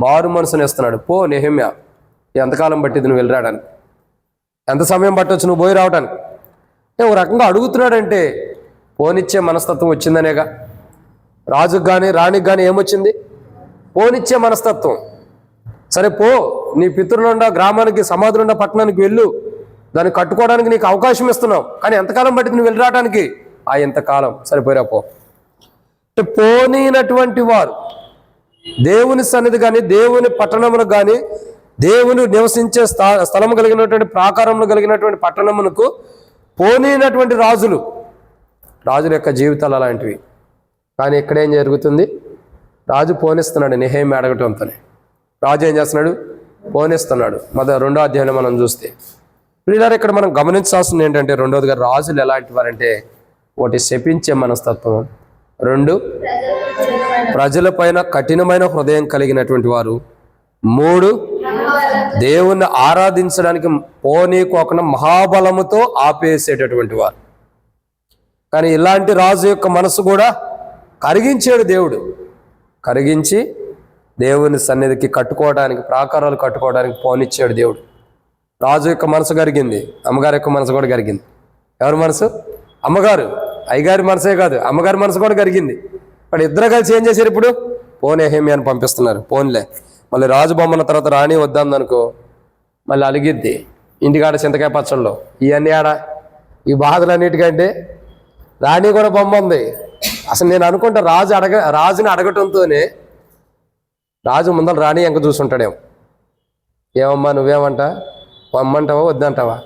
మారు మనసుని ఇస్తున్నాడు. పో నెహెమ్యా, ఎంతకాలం పట్టింది నువ్వు వెళ్ళి రావడానికి? ఎంత సమయం పట్టవచ్చు నువ్వు పోయి రావడానికి? ఒక రకంగా అడుగుతున్నాడంటే పోనిచ్చే మనస్తత్వం వచ్చిందనేగా. రాజుకు కానీ రాణికి కానీ ఏమొచ్చింది? పోనిచ్చే మనస్తత్వం. సరే పో, నీ పితృలుండా గ్రామానికి, సమాధులుండా పట్టణానికి వెళ్ళు, దాన్ని కట్టుకోవడానికి నీకు అవకాశం ఇస్తున్నావు, కానీ ఎంతకాలం పట్టింది నువ్వు వెళ్ళి రావడానికి? ఎంతకాలం, సరిపోయిరా పో. అంటే పోనీనటువంటి వారు దేవుని సన్నిధి కానీ, దేవుని పట్టణమును కానీ, దేవుని నివసించే స్థలము కలిగినటువంటి, ప్రాకారములు కలిగినటువంటి పట్టణమునకు పోనీనటువంటి రాజుల యొక్క జీవితాలు అలాంటివి. కానీ ఇక్కడ ఏం జరుగుతుంది? రాజు పోనిస్తున్నాడు. నెహెమ్యా అడగటంతోనే రాజు ఏం చేస్తున్నాడు? పోనిస్తున్నాడు. 2వ అధ్యాయంలో మనం చూస్తే ప్రియులారా, ఇక్కడ మనం గమనించాల్సింది ఏంటంటే, రెండోదిగా రాజులు ఎలాంటి వారంటే, ఒకటి శపించే మనస్తత్వం, రెండు ప్రజల పైన కఠినమైన హృదయం కలిగినటువంటి వారు, మూడు దేవుణ్ణి ఆరాధించడానికి పోనీకోకుండా మహాబలముతో ఆపేసేటటువంటి వారు. కానీ ఇలాంటి రాజు యొక్క మనసు కూడా కరిగించాడు దేవుడు. కరిగించి దేవుని సన్నిధికి కట్టుకోవడానికి, ప్రాకారాలు కట్టుకోవడానికి పోనిచ్చాడు దేవుడు. రాజు యొక్క మనసు కరిగింది, అమ్మగారి యొక్క మనసు కూడా కరిగింది. ఎవరి మనసు? అమ్మగారు. అయ్యగారి మనసే కాదు, అమ్మగారి మనసు కూడా కరిగింది. వాడు ఇద్దరు కలిసి ఏం చేశారు? ఇప్పుడు నెహెమ్యా అని పంపిస్తున్నారు. పోన్లే, మళ్ళీ రాజు బొమ్మన్న తర్వాత రాణి వద్దాందనుకో మళ్ళీ అలిగిద్ది ఇంటికాడ చింతకాయ పచ్చళ్ళు. ఇవన్నీ ఆడ ఈ బాధలన్నిటికంటే రాణి కూడా బొమ్మ ఉంది. అసలు నేను అనుకుంటా రాజుని అడగటంతోనే రాజు ముందర రాణి ఎంక చూసుంటాడేమో. ఏమమ్మా నువ్వేమంటా, పొమ్మంటావా వద్దంటావా?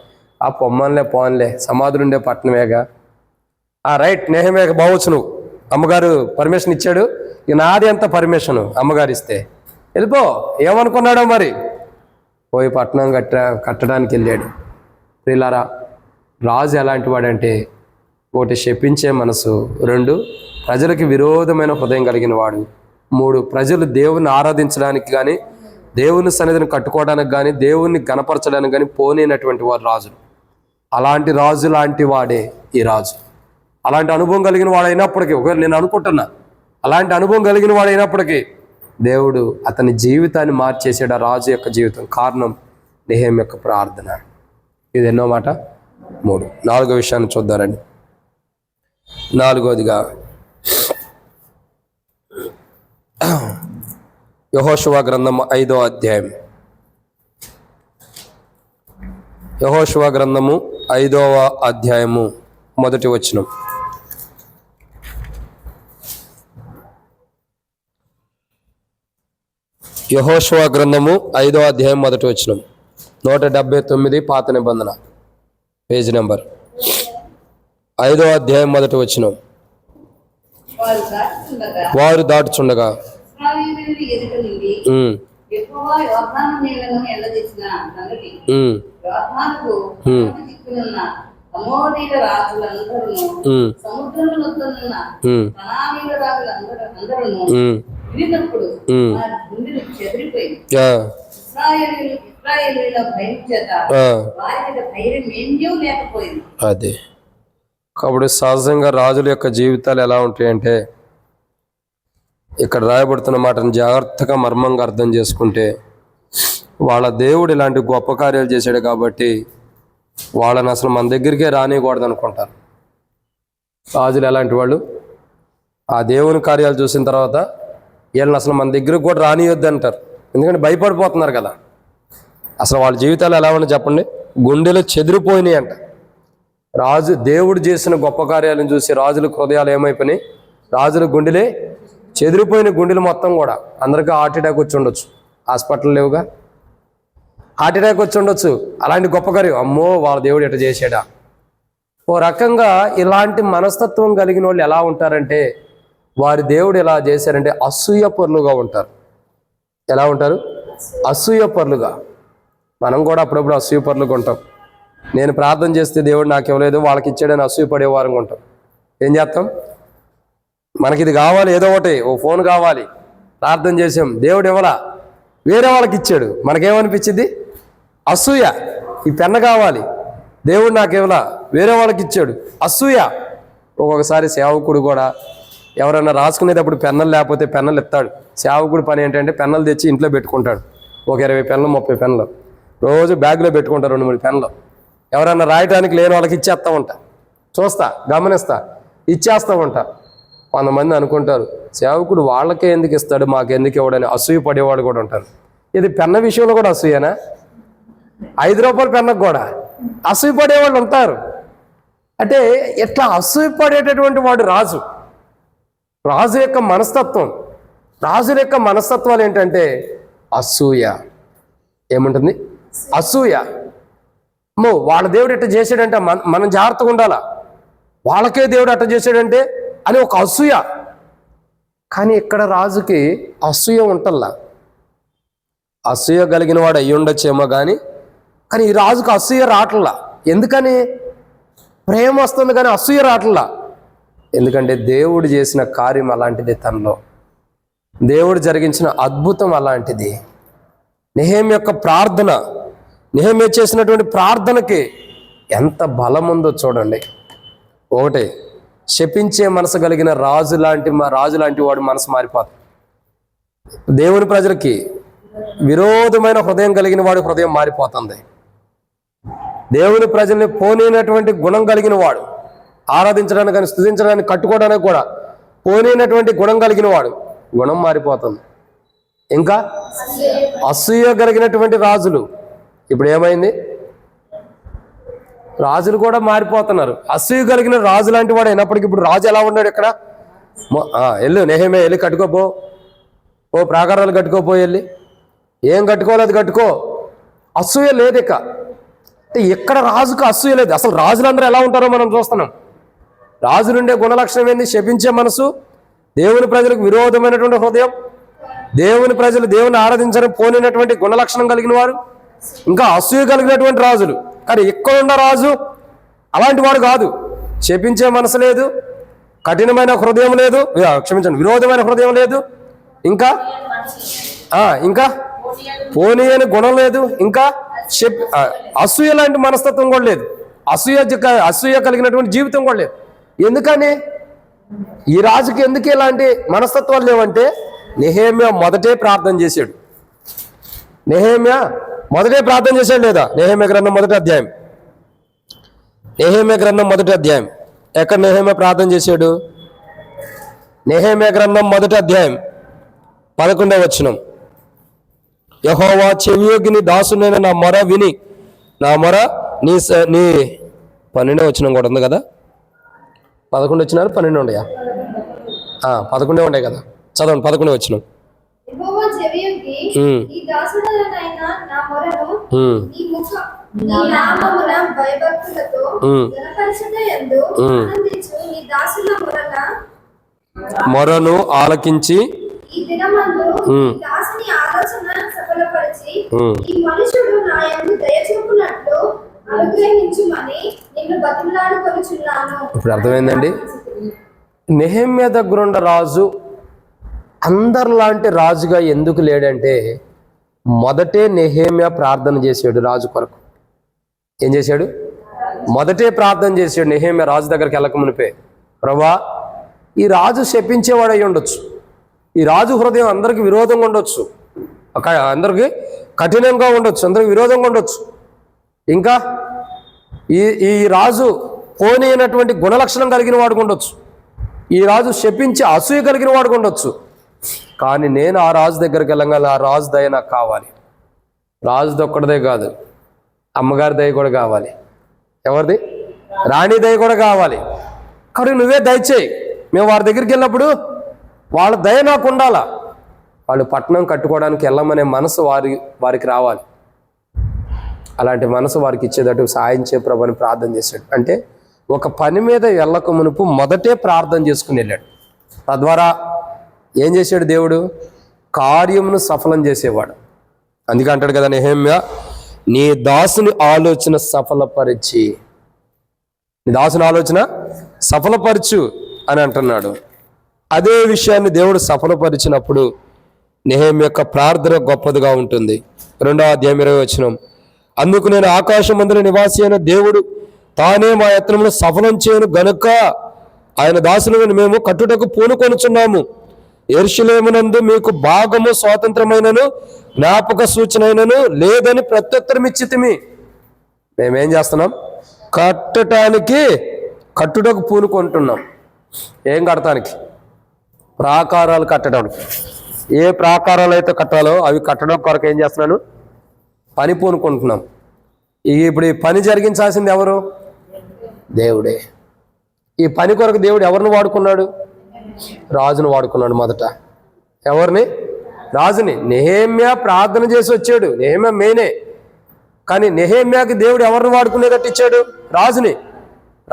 ఆ పొమ్మన్లే పోన్లే, సమాధులుండే పట్టణమేగా. రైట్ నెహెమ్యాకి బావచ్చు, నువ్వు అమ్మగారు పర్మిషన్ ఇచ్చాడు, ఇక నాది ఎంత పర్మిషను అమ్మగారు ఇస్తే వెళ్ళిపో. ఏమనుకున్నాడో మరి, పోయి పట్టణం కట్టడానికి వెళ్ళాడు. ప్రియులారా, రాజు ఎలాంటి వాడంటే, ఒకటి శపించే మనసు, 2 ప్రజలకి విరోధమైన హృదయం కలిగిన వాడు, 3 ప్రజలు దేవుని ఆరాధించడానికి కానీ దేవుని సన్నిధిని కట్టుకోవడానికి కానీ దేవుణ్ణి గణపరచడానికి కానీ పోనేనటువంటి వారు రాజులు. అలాంటి రాజు లాంటి వాడే ఈ రాజు. అలాంటి అనుభవం కలిగిన వాడు అయినప్పటికీ, ఒకవేళ నేను అనుకుంటున్నా అలాంటి అనుభవం కలిగిన వాడు అయినప్పటికీ దేవుడు అతని జీవితాన్ని మార్చేసాడు, ఆ రాజు యొక్క జీవితం. కారణం నెహెమ్యా యొక్క ప్రార్థన. ఇది ఎన్నో మాట? 3. 4వ విషయాన్ని చూద్దారండి. 4వదిగా యెహోషువ గ్రంథం 5వ అధ్యాయం. యెహోషువ గ్రంథము 5వ అధ్యాయము 1వ వచనం. యెహోషువ గ్రంథము 5వ అధ్యాయం 1వ వచనం. 179 పాత నిబంధన, పేజ్ నెంబర్. 5వ అధ్యాయం 1వ వచనం. వారు దాటుచుండగా అదే. కాబట్టి సహజంగా రాజుల యొక్క జీవితాలు ఎలా ఉంటాయంటే, ఇక్కడ రాయబడుతున్న మాటను జాగ్రత్తగా మర్మంగా అర్థం చేసుకుంటే, వాళ్ళ దేవుడు ఇలాంటి గొప్ప కార్యాలు చేశాడు కాబట్టి వాళ్ళని అసలు మన దగ్గరికే రానియకూడదు అనుకుంటారు. రాజులు ఎలాంటి వాళ్ళు? ఆ దేవుని కార్యాలు చూసిన తర్వాత వీళ్ళని అసలు మన దగ్గరకు కూడా రానియొద్దు అంటారు. ఎందుకంటే భయపడిపోతున్నారు కదా. అసలు వాళ్ళ జీవితాలు ఎలా ఉన్నాయి చెప్పండి? గుండెలు చెదిరిపోయినాయి అంట. దేవుడు చేసిన గొప్ప కార్యాలను చూసి రాజుల హృదయాలు ఏమైపోయినాయి? రాజుల గుండెలే చెదిరిపోయిన గుండెలు మొత్తం కూడా. అందరికీ హార్ట్ అటాక్ వచ్చి ఉండొచ్చు, హాస్పిటల్ లేవుగా, హార్ట్ అటాక్ వచ్చి ఉండొచ్చు. అలాంటి గొప్ప కార్యం, అమ్మో వాళ్ళ దేవుడు ఎట్లా చేశాడా. ఓ రకంగా ఇలాంటి మనస్తత్వం కలిగిన వాళ్ళు ఎలా ఉంటారంటే, వారి దేవుడు ఎలా చేశారంటే అసూయపరులుగా ఉంటారు. ఎలా ఉంటారు? అసూయపరులుగా. మనం కూడా అప్పుడప్పుడు అసూయపరులుగా ఉంటాం. నేను ప్రార్థన చేస్తే దేవుడు నాకు ఇవ్వలేదు, వాళ్ళకి ఇచ్చాడని అసూయపడే వారంగా ఉంటాం. ఏం చేస్తాం? మనకి ఇది కావాలి, ఏదో ఒకటి, ఓ ఫోన్ కావాలి, ప్రార్థన చేసాం, దేవుడు ఇవ్వలా, వేరే వాళ్ళకి ఇచ్చాడు, మనకేమనిపించింది? అసూయ. ఈ పెన్న కావాలి, దేవుడు నాకు ఇవ్వలా, వేరే వాళ్ళకి ఇచ్చాడు, అసూయ. ఒక్కొక్కసారి సేవకుడు కూడా ఎవరైనా రాసుకునేటప్పుడు పెన్నలు లేకపోతే పెన్నలు ఇస్తాడు. సేవకుడు పని ఏంటంటే పెన్నలు తెచ్చి ఇంట్లో పెట్టుకుంటాడు. ఒక 20 పెన్నులు 30 పెన్నులు రోజు బ్యాగ్లో పెట్టుకుంటారు, 2-3 పెన్నులు. ఎవరైనా రాయటానికి లేని వాళ్ళకి ఇచ్చేస్తూ ఉంటా, చూస్తా, గమనిస్తా, ఇచ్చేస్తూ ఉంటా. కొంతమంది అనుకుంటారు సేవకుడు వాళ్ళకే ఎందుకు ఇస్తాడు, మాకెందుకు ఇవ్వడని అసూయ పడేవాడు కూడా ఉంటారు. ఇది పెన్న విషయంలో కూడా అసూయనా? 5 రూపాయల పెన్నకు కూడా అసూయ పడేవాళ్ళు ఉంటారు. అంటే ఎట్లా అసూయ పడేటటువంటి వాడు రాజు. రాజు యొక్క మనస్తత్వం, రాజుల యొక్క మనస్తత్వాలు ఏంటంటే అసూయ. ఏముంటుంది? అసూయ. వాళ్ళ దేవుడు ఎట్ట చేశాడంటే మనం జాగ్రత్తగా ఉండాలా, వాళ్ళకే దేవుడు అట్ట చేశాడంటే అని ఒక అసూయ. కానీ ఇక్కడ రాజుకి అసూయ ఉంటల్లా. అసూయ కలిగిన వాడు అయ్యి ఉండొచ్చేమో కానీ ఈ రాజుకు అసూయ రావట్లా. ఎందుకని? ప్రేమ వస్తుంది కానీ అసూయ రావట్లా. ఎందుకంటే దేవుడు చేసిన కార్యం అలాంటిది, తనలో దేవుడు జరిగించిన అద్భుతం అలాంటిది. నెహెమ్యా యొక్క ప్రార్థన, నెహెమ్యా చేసినటువంటి ప్రార్థనకి ఎంత బలం ఉందో చూడండి. ఒకటి, శపించే మనసు కలిగిన రాజు లాంటి వాడు మనసు మారిపోతుంది. దేవుని ప్రజలకి విరోధమైన హృదయం కలిగిన వాడి హృదయం మారిపోతుంది. దేవుని ప్రజల్ని పోనీనటువంటి గుణం కలిగిన వాడు, ఆరాధించడానికి కానీ స్తుతించడానికి కట్టుకోవడానికి కూడా పోనీనటువంటి గుణం కలిగిన వాడు గుణం మారిపోతుంది. ఇంకా అసూయ కలిగినటువంటి రాజులు, ఇప్పుడు ఏమైంది? రాజులు కూడా మారిపోతున్నారు. అసూయ కలిగిన రాజు లాంటి వాడు అయినప్పటికీ ఇప్పుడు రాజు ఎలా ఉన్నాడు? ఇక్కడ వెళ్ళు నెహెమ్యా, వెళ్ళి కట్టుకోపో, ఓ ప్రాకారాలు కట్టుకోపో, వెళ్ళి ఏం కట్టుకోవాలి అది కట్టుకో. అసూయ లేదు ఇక. అంటే ఎక్కడ రాజుకు అసూయ లేదు. అసలు రాజులందరూ ఎలా ఉంటారో మనం చూస్తున్నాం. రాజులుండే గుణలక్షణం ఏంది? శపించే మనసు, దేవుని ప్రజలకు విరోధమైనటువంటి హృదయం, దేవుని ప్రజలు దేవుని ఆరాధించడం పోనినటువంటి గుణలక్షణం కలిగిన వారు, ఇంకా అసూయ కలిగినటువంటి రాజులు. కానీ ఇక్కడున్న రాజు అలాంటి వాడు కాదు. శపించే మనసు లేదు, కఠినమైన హృదయం లేదు, క్షమించండి, విరోధమైన హృదయం లేదు, ఇంకా ఇంకా పోనీయని గుణం లేదు, ఇంకా అసూయ లాంటి మనస్తత్వం కూడా లేదు, అసూయ కలిగినటువంటి జీవితం కూడా లేదు. ఎందుకని? ఈ రాజుకి ఎందుకు ఇలాంటి మనస్తత్వాలు లేవంటే నెహెమ్యా మొదటే ప్రార్థన చేశాడు. నెహెమ్యా మొదటే ప్రార్థన చేశాడు లేదా? నెహెమ్యా గ్రంథం మొదటి అధ్యాయం, నెహెమ్యా గ్రంథం మొదటి అధ్యాయం. ఎక్కడ నెహెమ్యా ప్రార్థన చేశాడు? నెహెమ్యా గ్రంథం మొదటి అధ్యాయం 11వ వచనం. యెహోవా చెవియొగ్గి నీ దాసునైన నా మొర విని, నా మొర నీ 12వ వచనం కూడా ఉంది కదా. 11 వచ్చినారు, 12 ఉండయా? 11 ఉండే కదా. చదవండి 11వ వచనం. యెహోవా చెవియొగ్గి నీ దాసుడైన నా మొరను నీ నామమున భయభక్తులతో ఘనపరచుటయందు ఆనందించు నీ దాసుల మొరను ఆలకించి ఈ దినమందు నీ దాసుని ఆలోచన సఫలపరిచి ఈ మనుషుడు నా యందు దయ చూపునట్లు అనుగ్రహించుమని నిన్ను బతిమలాడుకొనుచున్నాను. ఇప్పుడు అర్థమైందండి? నెహెమ్యా దగ్గరున్న రాజు అందరిలాంటి రాజుగా ఎందుకు లేడంటే మొదటే నెహెమ్యా ప్రార్థన చేశాడు రాజు కొరకు. ఏం చేశాడు? మొదటే ప్రార్థన చేశాడు నెహెమ్యా రాజు దగ్గరికి వెళ్ళక మునిపే. ప్రభా, ఈ రాజు శపించేవాడు అయి ఉండొచ్చు, ఈ రాజు హృదయం అందరికి విరోధంగా ఉండొచ్చు, అందరికి కఠినంగా ఉండొచ్చు, అందరికి విరోధంగా ఉండొచ్చు, ఇంకా ఈ రాజు పోనీయనటువంటి గుణలక్షణం కలిగిన వాడు ఉండొచ్చు, ఈ రాజు శపించి అసూయ కలిగిన వాడు ఉండొచ్చు. కానీ నేను ఆ రాజు దగ్గరికి వెళ్ళగానే ఆ రాజు దయ నాకు కావాలి. రాజుది ఒక్కడిదే కాదు, అమ్మగారి దయ కూడా కావాలి. ఎవరిది? రాణి దయ కూడా కావాలి. కాబట్టి నువ్వే దయచేయి. మేము వారి దగ్గరికి వెళ్ళినప్పుడు వాళ్ళ దయ నాకు ఉండాలా. వాళ్ళు పట్టణం కట్టుకోవడానికి వెళ్ళమనే మనసు వారికి రావాలి. అలాంటి మనసు వారికి ఇచ్చేటట్టు సాయం చే ప్రభు అని ప్రార్థన చేశాడు. అంటే ఒక పని మీద వెళ్ళక మునుపు మొదటే ప్రార్థన చేసుకుని వెళ్ళాడు. తద్వారా ఏం చేశాడు? దేవుడు కార్యమును సఫలం చేసేవాడు. అందుకే అంటాడు కదా నెహెమ్యా, నీ దాసుని ఆలోచన సఫలపరిచి, నీ దాసుని ఆలోచన సఫలపరచు అని అంటున్నాడు. అదే విషయాన్ని దేవుడు సఫలపరిచినప్పుడు నెహెమ్యా యొక్క ప్రార్థన గొప్పదిగా ఉంటుంది. 2వ అధ్యాయం 20వ వచనం. అందుకు నేను ఆకాశమందుల నివాసి అయిన దేవుడు తానే మా యత్నమును సఫలం చేయను గనుక ఆయన దాసులను మేము కట్టుటకు పూనుకొనుచున్నాము. యెరూషలేమునందు మీకు భాగము స్వాతంత్రమైనను జ్ఞాపక సూచనైనను లేదని ప్రత్యుత్తరం ఇచ్చితిమి. మేమేం చేస్తున్నాం? కట్టుటకు పూనుకుంటున్నాం. ఏం కట్టడానికి? ప్రాకారాలు కట్టడానికి. ఏ ప్రాకారాలు అయితే కట్టాలో అవి కట్టడం కొరకు ఏం చేస్తున్నాను? పని పూనుకుంటున్నాం. ఇప్పుడు ఈ పని జరిగించాల్సింది ఎవరు? దేవుడే. ఈ పని కొరకు దేవుడు ఎవరిని వాడుకున్నాడు? రాజును వాడుకున్నాడు. మొదట ఎవరిని? రాజుని. నెహెమ్యా ప్రార్థన చేసి వచ్చాడు, నెహెమ్యా మేనే. కానీ నెహెమ్యాకి దేవుడు ఎవరిని వాడుకునేటట్టు ఇచ్చాడు? రాజుని.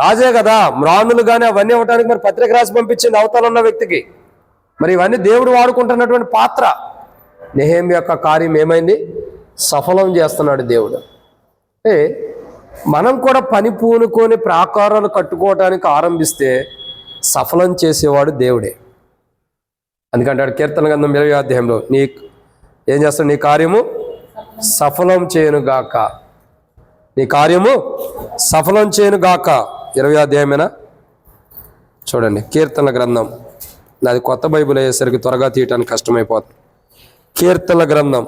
రాజే కదా. మ్రాణులు కానీ అవన్నీ ఇవ్వడానికి మరి పత్రిక రాసి పంపించింది అవతల ఉన్న వ్యక్తికి. మరి ఇవన్నీ దేవుడు వాడుకుంటున్నటువంటి పాత్ర. నెహెమ్యా యొక్క కార్యం ఏమైంది? సఫలం చేస్తున్నాడు దేవుడు. అంటే మనం కూడా పని పూనుకొని ప్రాకారాలు కట్టుకోవటానికి ఆరంభిస్తే సఫలం చేసేవాడు దేవుడే. అందుకంటాడు కీర్తన గ్రంథం 20వ అధ్యాయంలో, ఏం చేస్తాడు? నీ కార్యము సఫలం చేయనుగాక, నీ కార్యము సఫలం చేయనుగాక. 20వ అధ్యాయమేనా? చూడండి కీర్తన గ్రంథం. నాది కొత్త బైబిల్ అయ్యేసరికి త్వరగా తీయటానికి కష్టమైపోతుంది. కీర్తనల గ్రంథం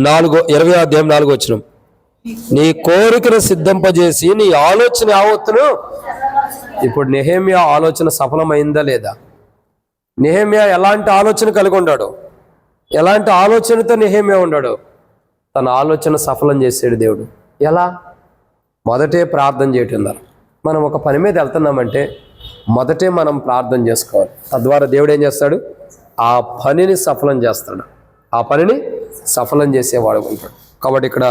20వ అధ్యాయం 4వ వచనం. నీ కోరికను సిద్ధింపజేసి నీ ఆలోచన యావత్తును. ఇప్పుడు నెహెమ్యా ఆలోచన సఫలమైందా లేదా? నెహెమ్యా ఎలాంటి ఆలోచన కలిగి ఉన్నాడు? ఎలాంటి ఆలోచనతో నెహెమ్యా ఉన్నాడు? తన ఆలోచన సఫలం చేసాడు దేవుడు. ఎలా? మొదటే ప్రార్థన చేయటన్నారు. మనం ఒక పని మీద వెళ్తున్నామంటే మొదటే మనం ప్రార్థన చేసుకోవాలి. తద్వారా దేవుడు ఏం చేస్తాడు? ఆ పనిని సఫలం చేస్తాడు. ఆ పనిని సఫలం చేసేవాడు ఉంటాడు. కాబట్టి ఇక్కడ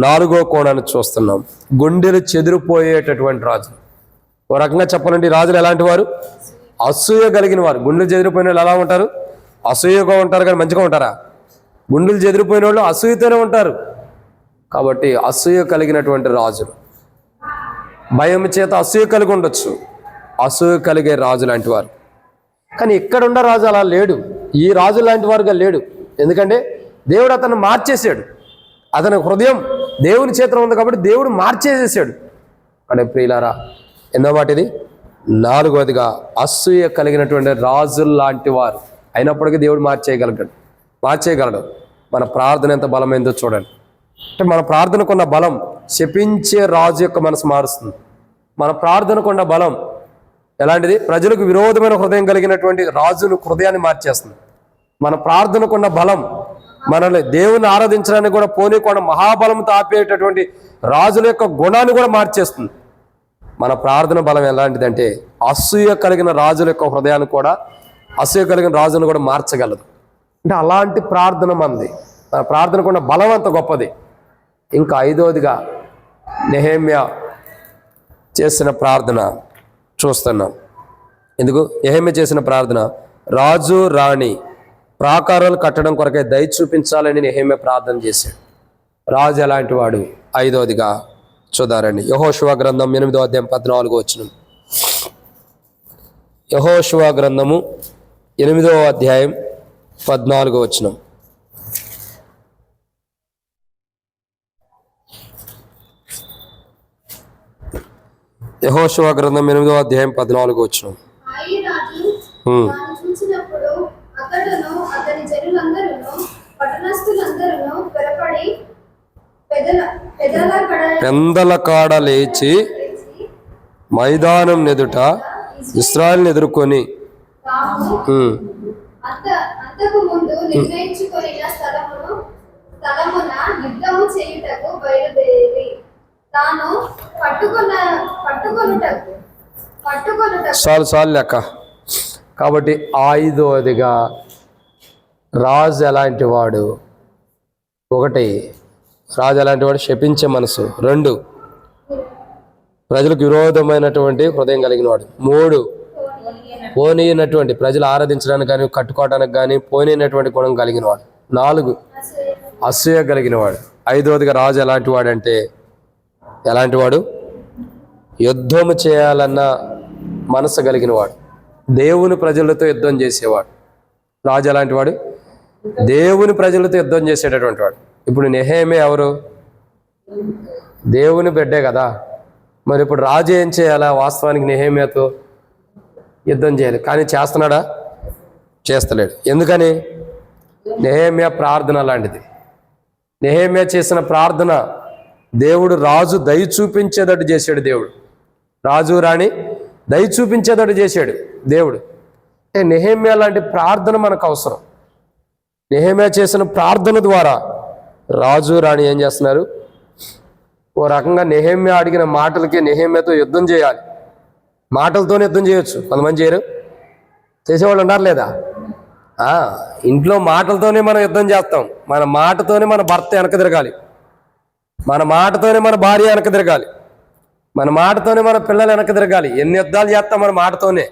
4వ కోణాన్ని చూస్తున్నాం. గుండెలు చెదిరిపోయేటటువంటి రాజు. ఓ రకంగా చెప్పాలంటే ఈ రాజులు ఎలాంటి వారు? అసూయ కలిగిన వారు. గుండెలు చెదిరిపోయిన వాళ్ళు ఎలా ఉంటారు? అసూయగా ఉంటారు, కానీ మంచిగా ఉంటారా? గుండెలు చెదిరిపోయిన వాళ్ళు అసూయతోనే ఉంటారు. కాబట్టి అసూయ కలిగినటువంటి రాజులు, భయం చేత అసూయ కలిగి ఉండొచ్చు, అసూయ కలిగే రాజు లాంటి వారు. కానీ ఇక్కడ ఉన్న రాజు అలా లేడు. ఈ రాజు లాంటి వారుగా లేడు. ఎందుకంటే దేవుడు అతను మార్చేసాడు. అతని హృదయం దేవుని చేతిలో ఉంది కాబట్టి దేవుడు మార్చేసేసాడు. అంటే ప్రియులారా, ఎన్నో మాట ఇది? 4వదిగా అసూయ కలిగినటువంటి రాజులు లాంటి వారు అయినప్పటికీ దేవుడు మార్చేయగలడు. మన ప్రార్థన ఎంత బలమైందో చూడండి. అంటే మన ప్రార్థనకున్న బలం శపించే రాజు యొక్క మనసు మారుస్తుంది. మన ప్రార్థనకున్న బలం ఎలాంటిది? ప్రజలకు విరోధమైన హృదయం కలిగినటువంటి రాజులు హృదయాన్ని మార్చేస్తుంది. మన ప్రార్థనకున్న బలం మనల్ని దేవుని ఆరాధించడానికి కూడా పోనీకుండా మహాబలంతో ఆపేటటువంటి రాజుల యొక్క గుణాన్ని కూడా మార్చేస్తుంది. మన ప్రార్థన బలం ఎలాంటిదంటే అసూయ కలిగిన రాజుల యొక్క హృదయాన్ని కూడా, అసూయ కలిగిన రాజును కూడా మార్చగలదు. అంటే అలాంటి ప్రార్థన మనది. మన ప్రార్థనకున్న బలం అంత గొప్పది. ఇంకా 5వదిగా నెహెమ్యా చేసిన ప్రార్థన చూస్తున్నాం. ఎందుకు? నెహెమ్యా చేసిన ప్రార్థన, రాజు రాణి ప్రాకారాలు కట్టడం కొరకే దయ చూపించాలని నెహెమ్యా ప్రార్థన చేశాడు. రాజు ఎలాంటి వాడు? 5వదిగా చూద్దారండి. యెహోషువ గ్రంథం 8వ అధ్యాయం 14వ వచనం. యెహోషువ గ్రంథము 8వ అధ్యాయం 14వ వచనం. యెహోషువ గ్రంథం 8వ అధ్యాయం 14వ వచనం. హాయి రాజు తాను చూసినప్పుడు అతడును అతని జనులందరూను పట్టణస్థులందరూను త్వరపడి పెందల కాడ లేచి మైదానం ఎదుట ఇశ్రాయేలును ఎదుర్కొని అంతకు ముందు నిర్ణయించుకొనిన స్థలమున యుద్ధము చేయుటకు బయలుదేరి తాను పట్టుకొనుటకు చాలు లెక్క. కాబట్టి 5వదిగా రాజు ఎలాంటి వాడు? 1, రాజు ఎలాంటి వాడు? శపించే మనసు. 2, ప్రజలకు విరోధమైనటువంటి హృదయం కలిగిన వాడు. 3, పోనీయనటువంటి, ప్రజలు ఆరాధించడానికి కానీ కట్టుకోవడానికి కానీ పోనీయనటువంటి గుణం కలిగిన వాడు. 4, అసూయ కలిగిన వాడు. 5వదిగా రాజు ఎలాంటి వాడంటే ఎలాంటి వాడు? యుద్ధము చేయాలన్న మనసు కలిగిన వాడు, దేవుని ప్రజలతో యుద్ధం చేసేవాడు. రాజు ఎలాంటి వాడు? దేవుని ప్రజలతో యుద్ధం చేసేటటువంటి వాడు. ఇప్పుడు నెహెమ్యా ఎవరు? దేవుని బిడ్డే కదా. మరి ఇప్పుడు రాజు ఏం చేయాలా? వాస్తవానికి నెహెమ్యాతో యుద్ధం చేయాలి. కానీ చేస్తున్నాడా? చేస్తలేడు. ఎందుకని? నెహెమ్యా ప్రార్థన లాంటిది. నెహెమ్యా చేసిన ప్రార్థన దేవుడు రాజు దయ చూపించేటట్టు చేశాడు. దేవుడు రాజు రాణి దయ చూపించేటట్టు చేశాడు దేవుడు. అంటే నెహెమ్యా లాంటి ప్రార్థన మనకు అవసరం. నెహెమ్యా చేసిన ప్రార్థన ద్వారా రాజు రాణి ఏం చేస్తున్నారు? ఓ రకంగా నెహెమ్యా అడిగిన మాటలకి నెహెమ్యాతో యుద్ధం చేయాలి. మాటలతోనే యుద్ధం చేయొచ్చు, కొంతమంది చేయరు. చేసేవాళ్ళు ఉన్నారు లేదా? ఇంట్లో మాటలతోనే మనం యుద్ధం చేస్తాం. మన మాటతోనే మన భర్త వెనక తిరగాలి, మన మాటతోనే మన భార్య వెనక తిరగాలి, మన మాటతోనే మన పిల్లలు వెనక తిరగాలి. ఎన్ని యుద్ధాలు చేస్తాం మన మాటతోనే.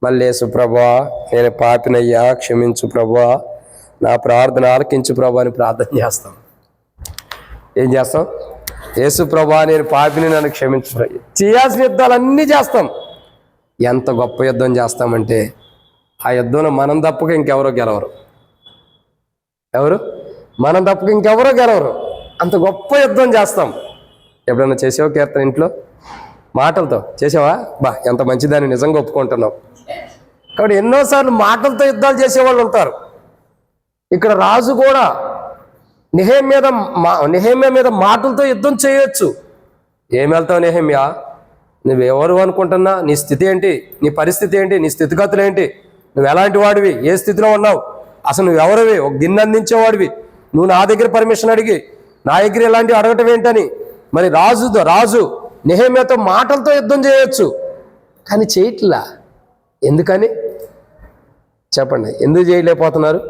మళ్ళీ యేసు ప్రభువా నేను పాపినయ్యా క్షమించు ప్రభువా, నా ప్రార్థన ఆలకించు ప్రభు అని ప్రార్థన చేస్తాం. ఏం చేస్తాం? యేసు ప్రభువా నేను పాపిని, నన్ను క్షమించు. చేయాల్సిన యుద్ధాలన్నీ చేస్తాం. ఎంత గొప్ప యుద్ధం చేస్తామంటే ఆ యుద్ధంలో మనం తప్పక ఇంకెవరో గెలవరు. ఎవరు? మనం తప్పక ఇంకెవరో గెలవరు. అంత గొప్ప యుద్ధం చేస్తాం. ఎప్పుడన్నా చేసావు కీర్తన ఇంట్లో? మాటలతో చేసావా? ఎంత మంచిదాన్ని నిజంగా ఒప్పుకుంటున్నావు. కాబట్టి ఎన్నోసార్లు మాటలతో యుద్ధాలు చేసేవాళ్ళు ఉంటారు. ఇక్కడ రాజు కూడా నెహెమ్యా మీద మాటలతో యుద్ధం చేయొచ్చు. ఏం వెళ్తావు నెహెమ్యా, నువ్వెవరు అనుకుంటున్నా, నీ స్థితి ఏంటి, నీ పరిస్థితి ఏంటి, నీ స్థితిగతులు ఏంటి, నువ్వు ఎలాంటి వాడివి, ఏ స్థితిలో ఉన్నావు, అసలు నువ్వెవరివి, ఒక గిన్నె అందించేవాడివి, నువ్వు నా దగ్గర పర్మిషన్ అడిగి నా దగ్గర ఇలాంటివి అడగటం ఏంటని. మరి రాజు నెహెమ్యాతో మాటలతో యుద్ధం చేయొచ్చు, కానీ చేయట్లా. ఎందుకని చెప్పండి? ఎందుకు చేయలేకపోతున్నారు?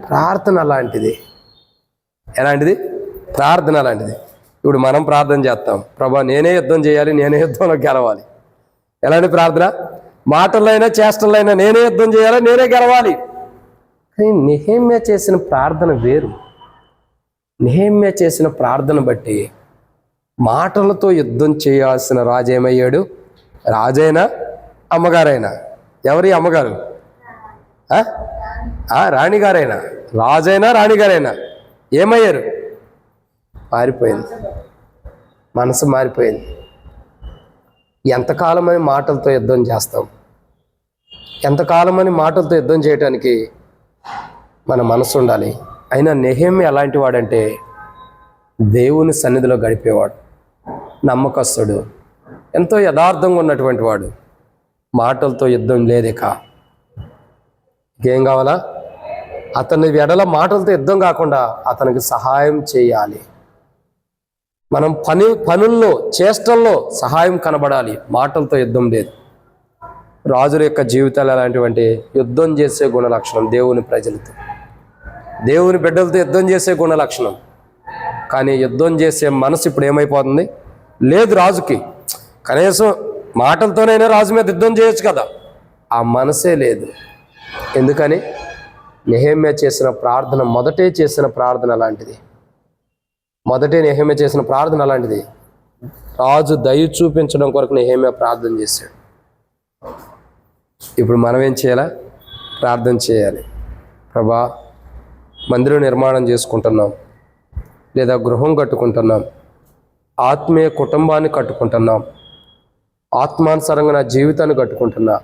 ప్రార్థన అలాంటిది. ఎలాంటిది? ప్రార్థన అలాంటిది. ఇప్పుడు మనం ప్రార్థన చేస్తాం, ప్రభా నేనే యుద్ధం చేయాలి, నేనే యుద్ధంలో గెలవాలి. ఎలాంటి ప్రార్థన? మాటల్లో అయినా చేష్టల్లో అయినా నేనే యుద్ధం చేయాలి, నేనే గెలవాలి. కానీ నెహెమ్యా చేసిన ప్రార్థన వేరు. నెహెమ్యా చేసిన ప్రార్థన బట్టి మాటలతో యుద్ధం చేయాల్సిన రాజు ఏమయ్యాడు? రాజైనా అమ్మగారైనా? ఎవరి అమ్మగారు? రాణిగారైనా? రాజైనా రాణిగారైనా ఏమయ్యారు? మారిపోయింది, మనసు మారిపోయింది. ఎంతకాలమని మాటలతో యుద్ధం చేస్తాం? ఎంతకాలమని మాటలతో యుద్ధం చేయడానికి మన మనసు ఉండాలి. అయినా నెహెమ్యా ఎలాంటి వాడంటే దేవుని సన్నిధిలో గడిపేవాడు, నమ్మకస్తుడు, ఎంతో యథార్థంగా ఉన్నటువంటి వాడు. మాటలతో యుద్ధం లేదిక. ఇంకేం కావాలా? అతని ఎడల మాటలతో యుద్ధం కాకుండా అతనికి సహాయం చేయాలి. మనం పనుల్లో చేష్టల్లో సహాయం కనబడాలి. మాటలతో యుద్ధం లేదు. రాజుల యొక్క జీవితాలు ఎలాంటివంటే యుద్ధం చేసే గుణ లక్షణం. దేవుని ప్రజలతో, దేవుని బిడ్డలతో యుద్ధం చేసే గుణ లక్షణం. కానీ యుద్ధం చేసే మనసు ఇప్పుడు ఏమైపోతుంది? లేదు రాజుకి. కనీసం మాటలతోనైనా రాజు మీద యుద్ధం చేయొచ్చు కదా, ఆ మనసే లేదు. ఎందుకని? నెహెమ్యా చేసిన ప్రార్థన, మొదటే చేసిన ప్రార్థన అలాంటిది. నెహెమ్యా చేసిన ప్రార్థన అలాంటిది. రాజు దయ చూపించడం కొరకు నెహెమ్యా ప్రార్థన చేశాడు. ఇప్పుడు మనం ఏం చేయాలా? ప్రార్థన చేయాలి. ప్రభా, మందిరం నిర్మాణం చేసుకుంటున్నాం, లేదా గృహం కట్టుకుంటున్నాం, ఆత్మీయ కుటుంబాన్ని కట్టుకుంటున్నాం, ఆత్మానుసారంగా నా జీవితాన్ని కట్టుకుంటున్నా.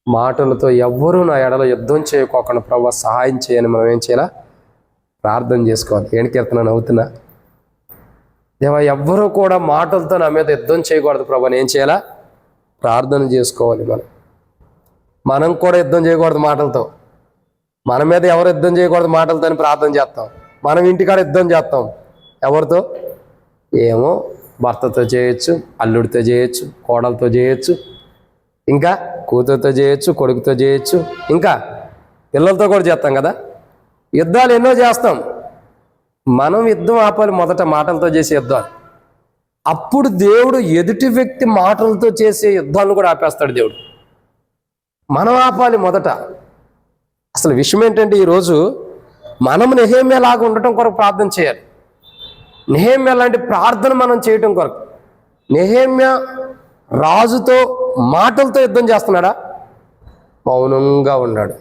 మాటలతో ఎవ్వరూ నా ఎడల యుద్ధం చేయకోకుండా ప్రభా సహాయం చేయని మనం ఏం చేయాలా? ప్రార్థన చేసుకోవాలి. ఏం కీర్తన అవుతున్నా? దేవా, ఎవ్వరూ కూడా మాటలతో నా మీద యుద్ధం చేయకూడదు ప్రభా, ఏం చేయాలా? ప్రార్థన చేసుకోవాలి. మనం కూడా యుద్ధం చేయకూడదు మాటలతో. మన మీద ఎవరు యుద్ధం చేయకూడదు మాటలతో అని ప్రార్థన చేస్తాం. మనం ఇంటికాడ యుద్ధం చేస్తాం. ఎవరితో? ఏమో, భర్తతో చేయొచ్చు, అల్లుడితో చేయొచ్చు, కోడలతో చేయొచ్చు, ఇంకా కూతురుతో చేయొచ్చు, కొడుకుతో చేయొచ్చు, ఇంకా పిల్లలతో కూడా చేస్తాం కదా. యుద్ధాలు ఎన్నో చేస్తాం. మనం యుద్ధం ఆపాలి మొదట, మాటలతో చేసే యుద్ధాలు. అప్పుడు దేవుడు ఎదుటి వ్యక్తి మాటలతో చేసే యుద్ధాలను కూడా ఆపేస్తాడు దేవుడు. మనం ఆపాలి మొదట. అసలు విషయం ఏంటంటే ఈరోజు మనం నెహెమ్యా లాగా ఉండటం కొరకు ప్రార్థన చేయాలి. నెహెమ్యా లాంటి ప్రార్థన మనం చేయటం కొరకు. నెహెమ్యా రాజుతో మాటలతో యుద్ధం చేస్తున్నాడా? మౌనంగా ఉన్నాడు.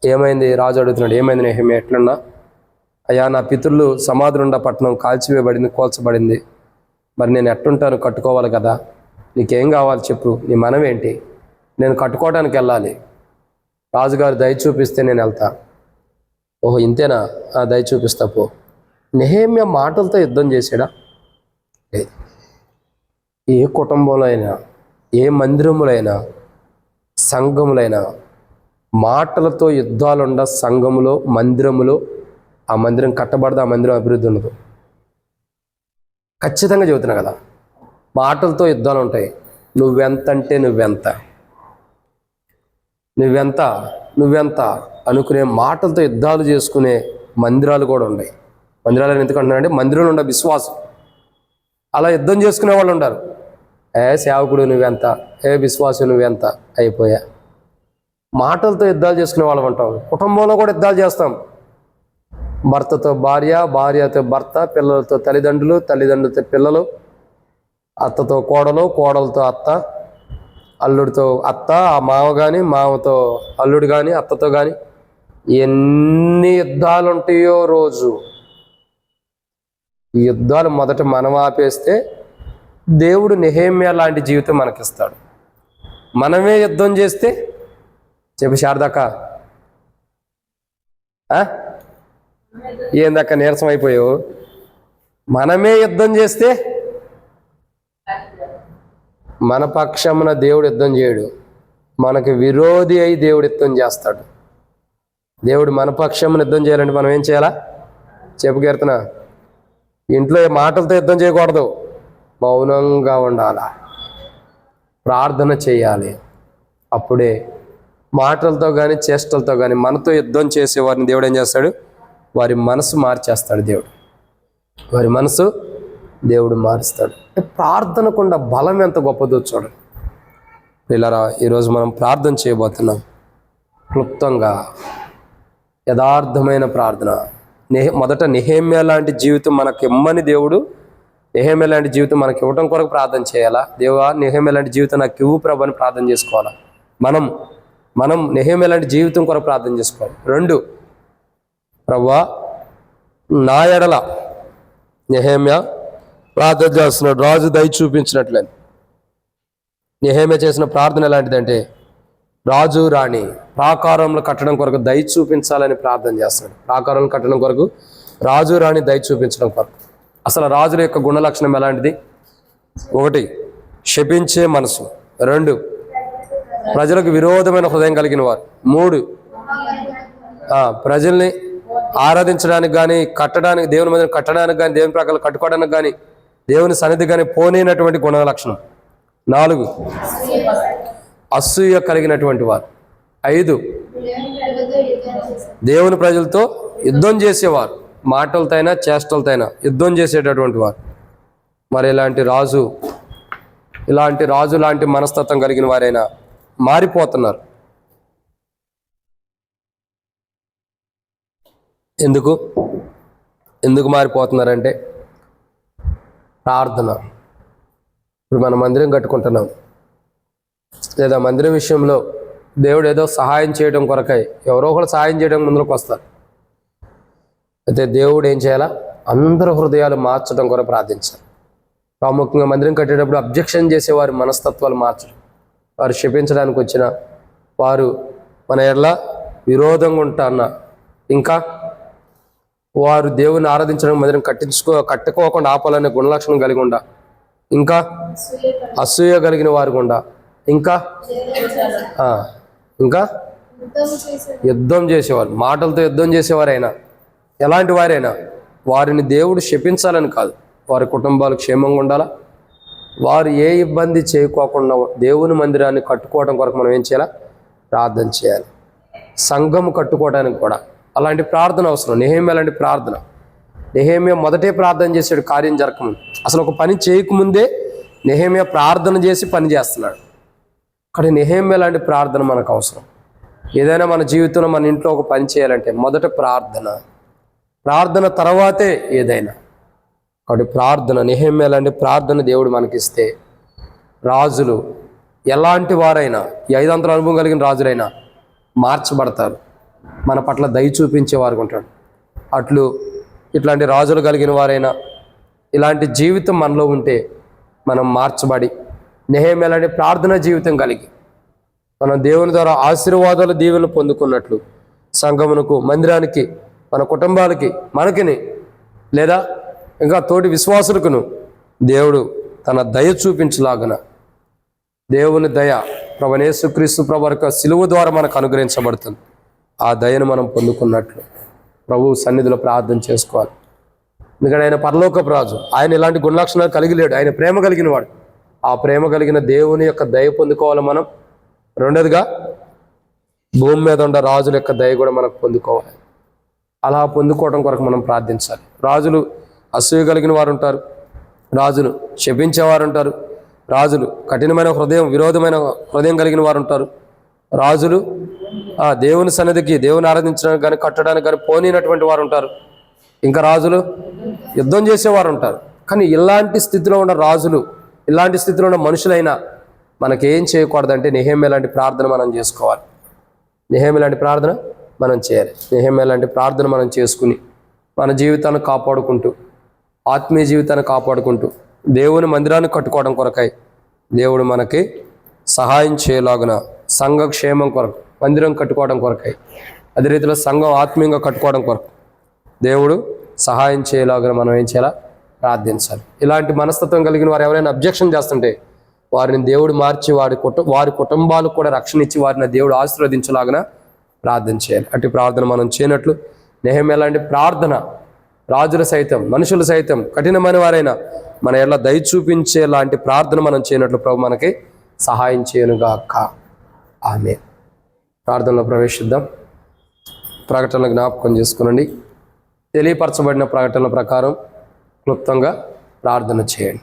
ఏమైంది? రాజు అడుగుతున్నాడు, ఏమైంది నెహెమ్యా, ఎట్లున్నా? అయ్యా, నా పితరులు సమాధులుండ పట్టణం కాల్చివేయబడింది, కోల్చబడింది. మరి నేను ఎట్టుంటాను? కట్టుకోవాలి కదా. నీకేం కావాలి చెప్పు, నీ మనమేంటి? నేను కట్టుకోవడానికి వెళ్ళాలి. రాజుగారు దయ చూపిస్తే నేను వెళ్తా. ఓహో, ఇంతేనా? దయ చూపిస్తా పో. నెహెమ్యా మాటలతో యుద్ధం చేశాడా? లేదు. ఏ కుటుంబంలో అయినా, ఏ మందిరములైనా, సంఘములైనా మాటలతో యుద్ధాలుండ సంఘములో, మందిరములో ఆ మందిరం కట్టబడదు, ఆ మందిరం అభివృద్ధి ఉండదు. ఖచ్చితంగా చెబుతున్నా కదా, మాటలతో యుద్ధాలు ఉంటాయి. నువ్వెంత అంటే నువ్వెంత అనుకునే మాటలతో యుద్ధాలు చేసుకునే మందిరాలు కూడా ఉన్నాయి. మందిరాలు ఎందుకు అంటున్నానంటే, మందిరంలో ఉండే విశ్వాసం. అలా యుద్ధం చేసుకునే వాళ్ళు ఉంటారు. సేవకుడు నువ్వెంత, విశ్వాసం నువ్వెంత, అయిపోయా. మాటలతో యుద్ధాలు చేసుకునే వాళ్ళం ఉంటాం. కుటుంబంలో కూడా యుద్ధాలు చేస్తాం. భర్తతో భార్య, భార్యతో భర్త, పిల్లలతో తల్లిదండ్రులు, తల్లిదండ్రులతో పిల్లలు, అత్తతో కోడలు, కోడలతో అత్త, అల్లుడితో అత్త, ఆ మామ కానీ, మామతో అల్లుడు కానీ, అత్తతో కానీ ఎన్ని యుద్ధాలు ఉంటాయో రోజు. ఈ యుద్ధాలు మొదట మనం ఆపేస్తే దేవుడు నెహెమ్యా లాంటి జీవితం మనకిస్తాడు. మనమే యుద్ధం చేస్తే చెప్పి శారదాక ఏందక్క నీరసం అయిపోయావు? మనమే యుద్ధం చేస్తే మన పక్షమున దేవుడు యుద్ధం చేయడు, మనకి విరోధి అయి దేవుడు యుద్ధం చేస్తాడు. దేవుడు మన పక్షమున యుద్ధం చేయాలంటే మనం ఏం చేయాలా? చెప్పు కీర్తన, ఇంట్లో మాటలతో యుద్ధం చేయకూడదు, మౌనంగా ఉండాలా, ప్రార్థన చేయాలి. అప్పుడే మాటలతో కానీ చేష్టలతో కానీ మనతో యుద్ధం చేసేవారిని దేవుడు ఏం చేస్తాడు? వారి మనసు మార్చేస్తాడు. వారి మనసు దేవుడు మారుస్తాడు. ప్రార్థనకుండా బలం ఎంత గొప్పదో చూడండి పిల్లరా. ఈరోజు మనం ప్రార్థన చేయబోతున్నాం. క్లుప్తంగా యథార్థమైన ప్రార్థన. మొదట నెహెమ్యా లాంటి జీవితం మనకి ఇమ్మని దేవుడు, నెహెమ్యా లాంటి జీవితం మనకి ఇవ్వడం కొరకు ప్రార్థన చేయాలా? దేవా, నెహెమ్యా లాంటి జీవితం నాకు ఇవ్వు ప్రభు అని ప్రార్థన చేసుకోవాలా? మనం నెహెమ్యా లాంటి జీవితం కొరకు ప్రార్థన చేసుకోవాలి. 2, ప్రభువా నా ఎడల, నెహెమ్యా ప్రార్థన చేస్తున్నాడు, రాజు దయ చూపించినట్లని. నెహెమ్యా చేసిన ప్రార్థన ఎలాంటిదంటే, రాజు రాణి ప్రాకారంలో కట్టడం కొరకు దయ చూపించాలని ప్రార్థన చేస్తున్నాడు. ప్రాకారంలో కట్టడం కొరకు రాజు రాణి దయ చూపించడం కొరకు. అసలు రాజుల యొక్క గుణ లక్షణం ఎలాంటిది? 1, శపించే మనసు. 2, ప్రజలకు విరోధమైన హృదయం కలిగిన వారు. 3, ప్రజల్ని ఆరాధించడానికి కానీ, కట్టడానికి, దేవుని మందిరం కట్టడానికి కానీ, దేవుని ప్రకారం కట్టుకోవడానికి కానీ, దేవుని సన్నిధి కానీ పోనీనటువంటి గుణ లక్షణం. 4, అసూయ కలిగినటువంటి వారు. 5, దేవుని ప్రజలతో యుద్ధం చేసేవారు, మాటలతోనైనా చేష్టలతోనైనా యుద్ధం చేసేటటువంటి వారు. మరి ఇలాంటి రాజు లాంటి మనస్తత్వం కలిగిన వారైనా మారిపోతున్నారు. ఎందుకు మారిపోతున్నారంటే ప్రార్థన. ఇప్పుడు మన మందిరం కట్టుకుంటున్నాం, లేదా మందిరం విషయంలో దేవుడు ఏదో సహాయం చేయడం కొరకై ఎవరో ఒకరు సహాయం చేయడం ముందుకు వస్తారు. అయితే దేవుడు ఏం చేయాలా? అందరూ హృదయాలు మార్చడం కొరకు ప్రార్థించాలి. ప్రాముఖ్యంగా మందిరం కట్టేటప్పుడు అబ్జెక్షన్ చేసేవారి మనస్తత్వాలు మార్చడం, వారు క్షపించడానికి వచ్చిన వారు మన ఎడల విరోధంగా ఉంటారన్న, ఇంకా వారు దేవుని ఆరాధించడం మందిరం కట్టుకోకుండా ఆపాలనే గుణలక్షణం కలిగి ఉండ, ఇంకా అసూయ కలిగిన వారు గుండా, ఇంకా యుద్ధం చేసేవారు, మాటలతో యుద్ధం చేసేవారైనా, ఎలాంటి వారైనా వారిని దేవుడు శపించాలని కాదు, వారి కుటుంబాలు క్షేమంగా ఉండాలా, వారు ఏ ఇబ్బంది చేయకోకుండా దేవుని మందిరాన్ని కట్టుకోవడం కొరకు మనం ఏం చేయాలా? ప్రార్థన చేయాలి. సంఘం కట్టుకోవడానికి కూడా అలాంటి ప్రార్థన అవసరం. నెహెమ్యా లాంటి ప్రార్థన. నెహెమ్యా మొదటే ప్రార్థన చేశాడు కార్యం జరగకముందు. అసలు ఒక పని చేయకముందే నెహెమ్యా ప్రార్థన చేసి పని చేస్తున్నాడు. కానీ నెహెమ్యా లాంటి ప్రార్థన మనకు అవసరం. ఏదైనా మన జీవితంలో మన ఇంట్లో ఒక పని చేయాలంటే మొదట ప్రార్థన తర్వాతే ఏదైనా. కాబట్టి ప్రార్థన, నెహెమ్యా లాంటి ప్రార్థన దేవుడు మనకిస్తే రాజులు ఎలాంటి వారైనా, ఈ 500 అనుభవం కలిగిన రాజులైనా మార్చబడతారు. మన పట్ల దయ చూపించేవారు ఉంటాడు. ఇట్లాంటి రాజులు కలిగిన వారైనా ఇలాంటి జీవితం మనలో ఉంటే మనం మార్చబడి నెహెమ్యా లాంటి ప్రార్థన జీవితం కలిగి మనం దేవుని ద్వారా ఆశీర్వాదాలు, దీవెనలు పొందుకున్నట్లు సంఘమునకు, మందిరానికి, మన కుటుంబాలకి, మనకిని, లేదా ఇంకా తోటి విశ్వాసులకును దేవుడు తన దయ చూపించలాగున, దేవుని దయ ప్రభువైన యేసుక్రీస్తు ప్రభు యొక్క సిలువ ద్వారా మనకు అనుగ్రహించబడుతుంది. ఆ దయను మనం పొందుకున్నట్లు ప్రభు సన్నిధిలో ప్రార్థన చేసుకోవాలి. ఎందుకంటే ఆయన పరలోకపు రాజు, ఆయన ఇలాంటి గుణలక్షణాలు కలిగి లేడు, ఆయన ప్రేమ కలిగిన వాడు. ఆ ప్రేమ కలిగిన దేవుని యొక్క దయ పొందుకోవాలి మనం. 2వదిగా భూమి మీద ఉన్న రాజుల యొక్క దయ కూడా మనకు పొందుకోవాలి. అలా పొందుకోవడం కొరకు మనం ప్రార్థించాలి. రాజులు అసూయ కలిగిన వారు ఉంటారు, రాజులు శపించేవారు ఉంటారు, రాజులు కఠినమైన హృదయం, విరోధమైన హృదయం కలిగిన వారు ఉంటారు, రాజులు దేవుని సన్నిధికి, దేవుని ఆరాధించడానికి కానీ కట్టడానికి కానీ పోనీనటువంటి వారు ఉంటారు, ఇంకా రాజులు యుద్ధం చేసేవారు ఉంటారు. కానీ ఇలాంటి స్థితిలో ఉన్న రాజులు, ఇలాంటి స్థితిలో ఉన్న మనుషులైనా మనకేం చేయకూడదంటే నెహెమ్యా లాంటి ప్రార్థన మనం చేసుకోవాలి. నెహెమ్యా లాంటి ప్రార్థన మనం చేయాలి. నెహెమ్యా లాంటి ప్రార్థన మనం చేసుకుని మన జీవితాన్ని కాపాడుకుంటూ, ఆత్మీయ జీవితాన్ని కాపాడుకుంటూ, దేవుని మందిరాన్ని కట్టుకోవడం కొరకై దేవుడు మనకి సహాయం చేయలాగున సంఘ క్షేమం కొరకు మందిరం కట్టుకోవడం కొరకై అదే రీతిలో సంఘం ఆత్మీయంగా కట్టుకోవడం కొరకు దేవుడు సహాయం చేయలాగున మనం ఏం చేయాలా? ప్రార్థించాలి. ఇలాంటి మనస్తత్వం కలిగిన వారు ఎవరైనా అబ్జెక్షన్ చేస్తుంటే వారిని దేవుడు మార్చి వారి కుటుంబాలకు కూడా రక్షణ ఇచ్చి వారిని దేవుడు ఆశీర్వదించలాగున ప్రార్థన చేయాలి. అటు ప్రార్థన మనం చేయనట్లు నెహెమ్యా లాంటి ప్రార్థన రాజులు సైతం మనుషులు సైతం కఠినమైన వారైనా మన ఎల్ల దయ చూపించే లాంటి ప్రార్థన మనం చేయనట్లు ప్రభు మనకి సహాయం చేయనుగాక. ఆమేన్. ప్రార్థనలో ప్రవేశిద్దాం. ప్రకటనలు జ్ఞాపకం చేసుకునండి. తెలియపరచబడిన ప్రకటనల ప్రకారం క్లుప్తంగా ప్రార్థన చేయండి.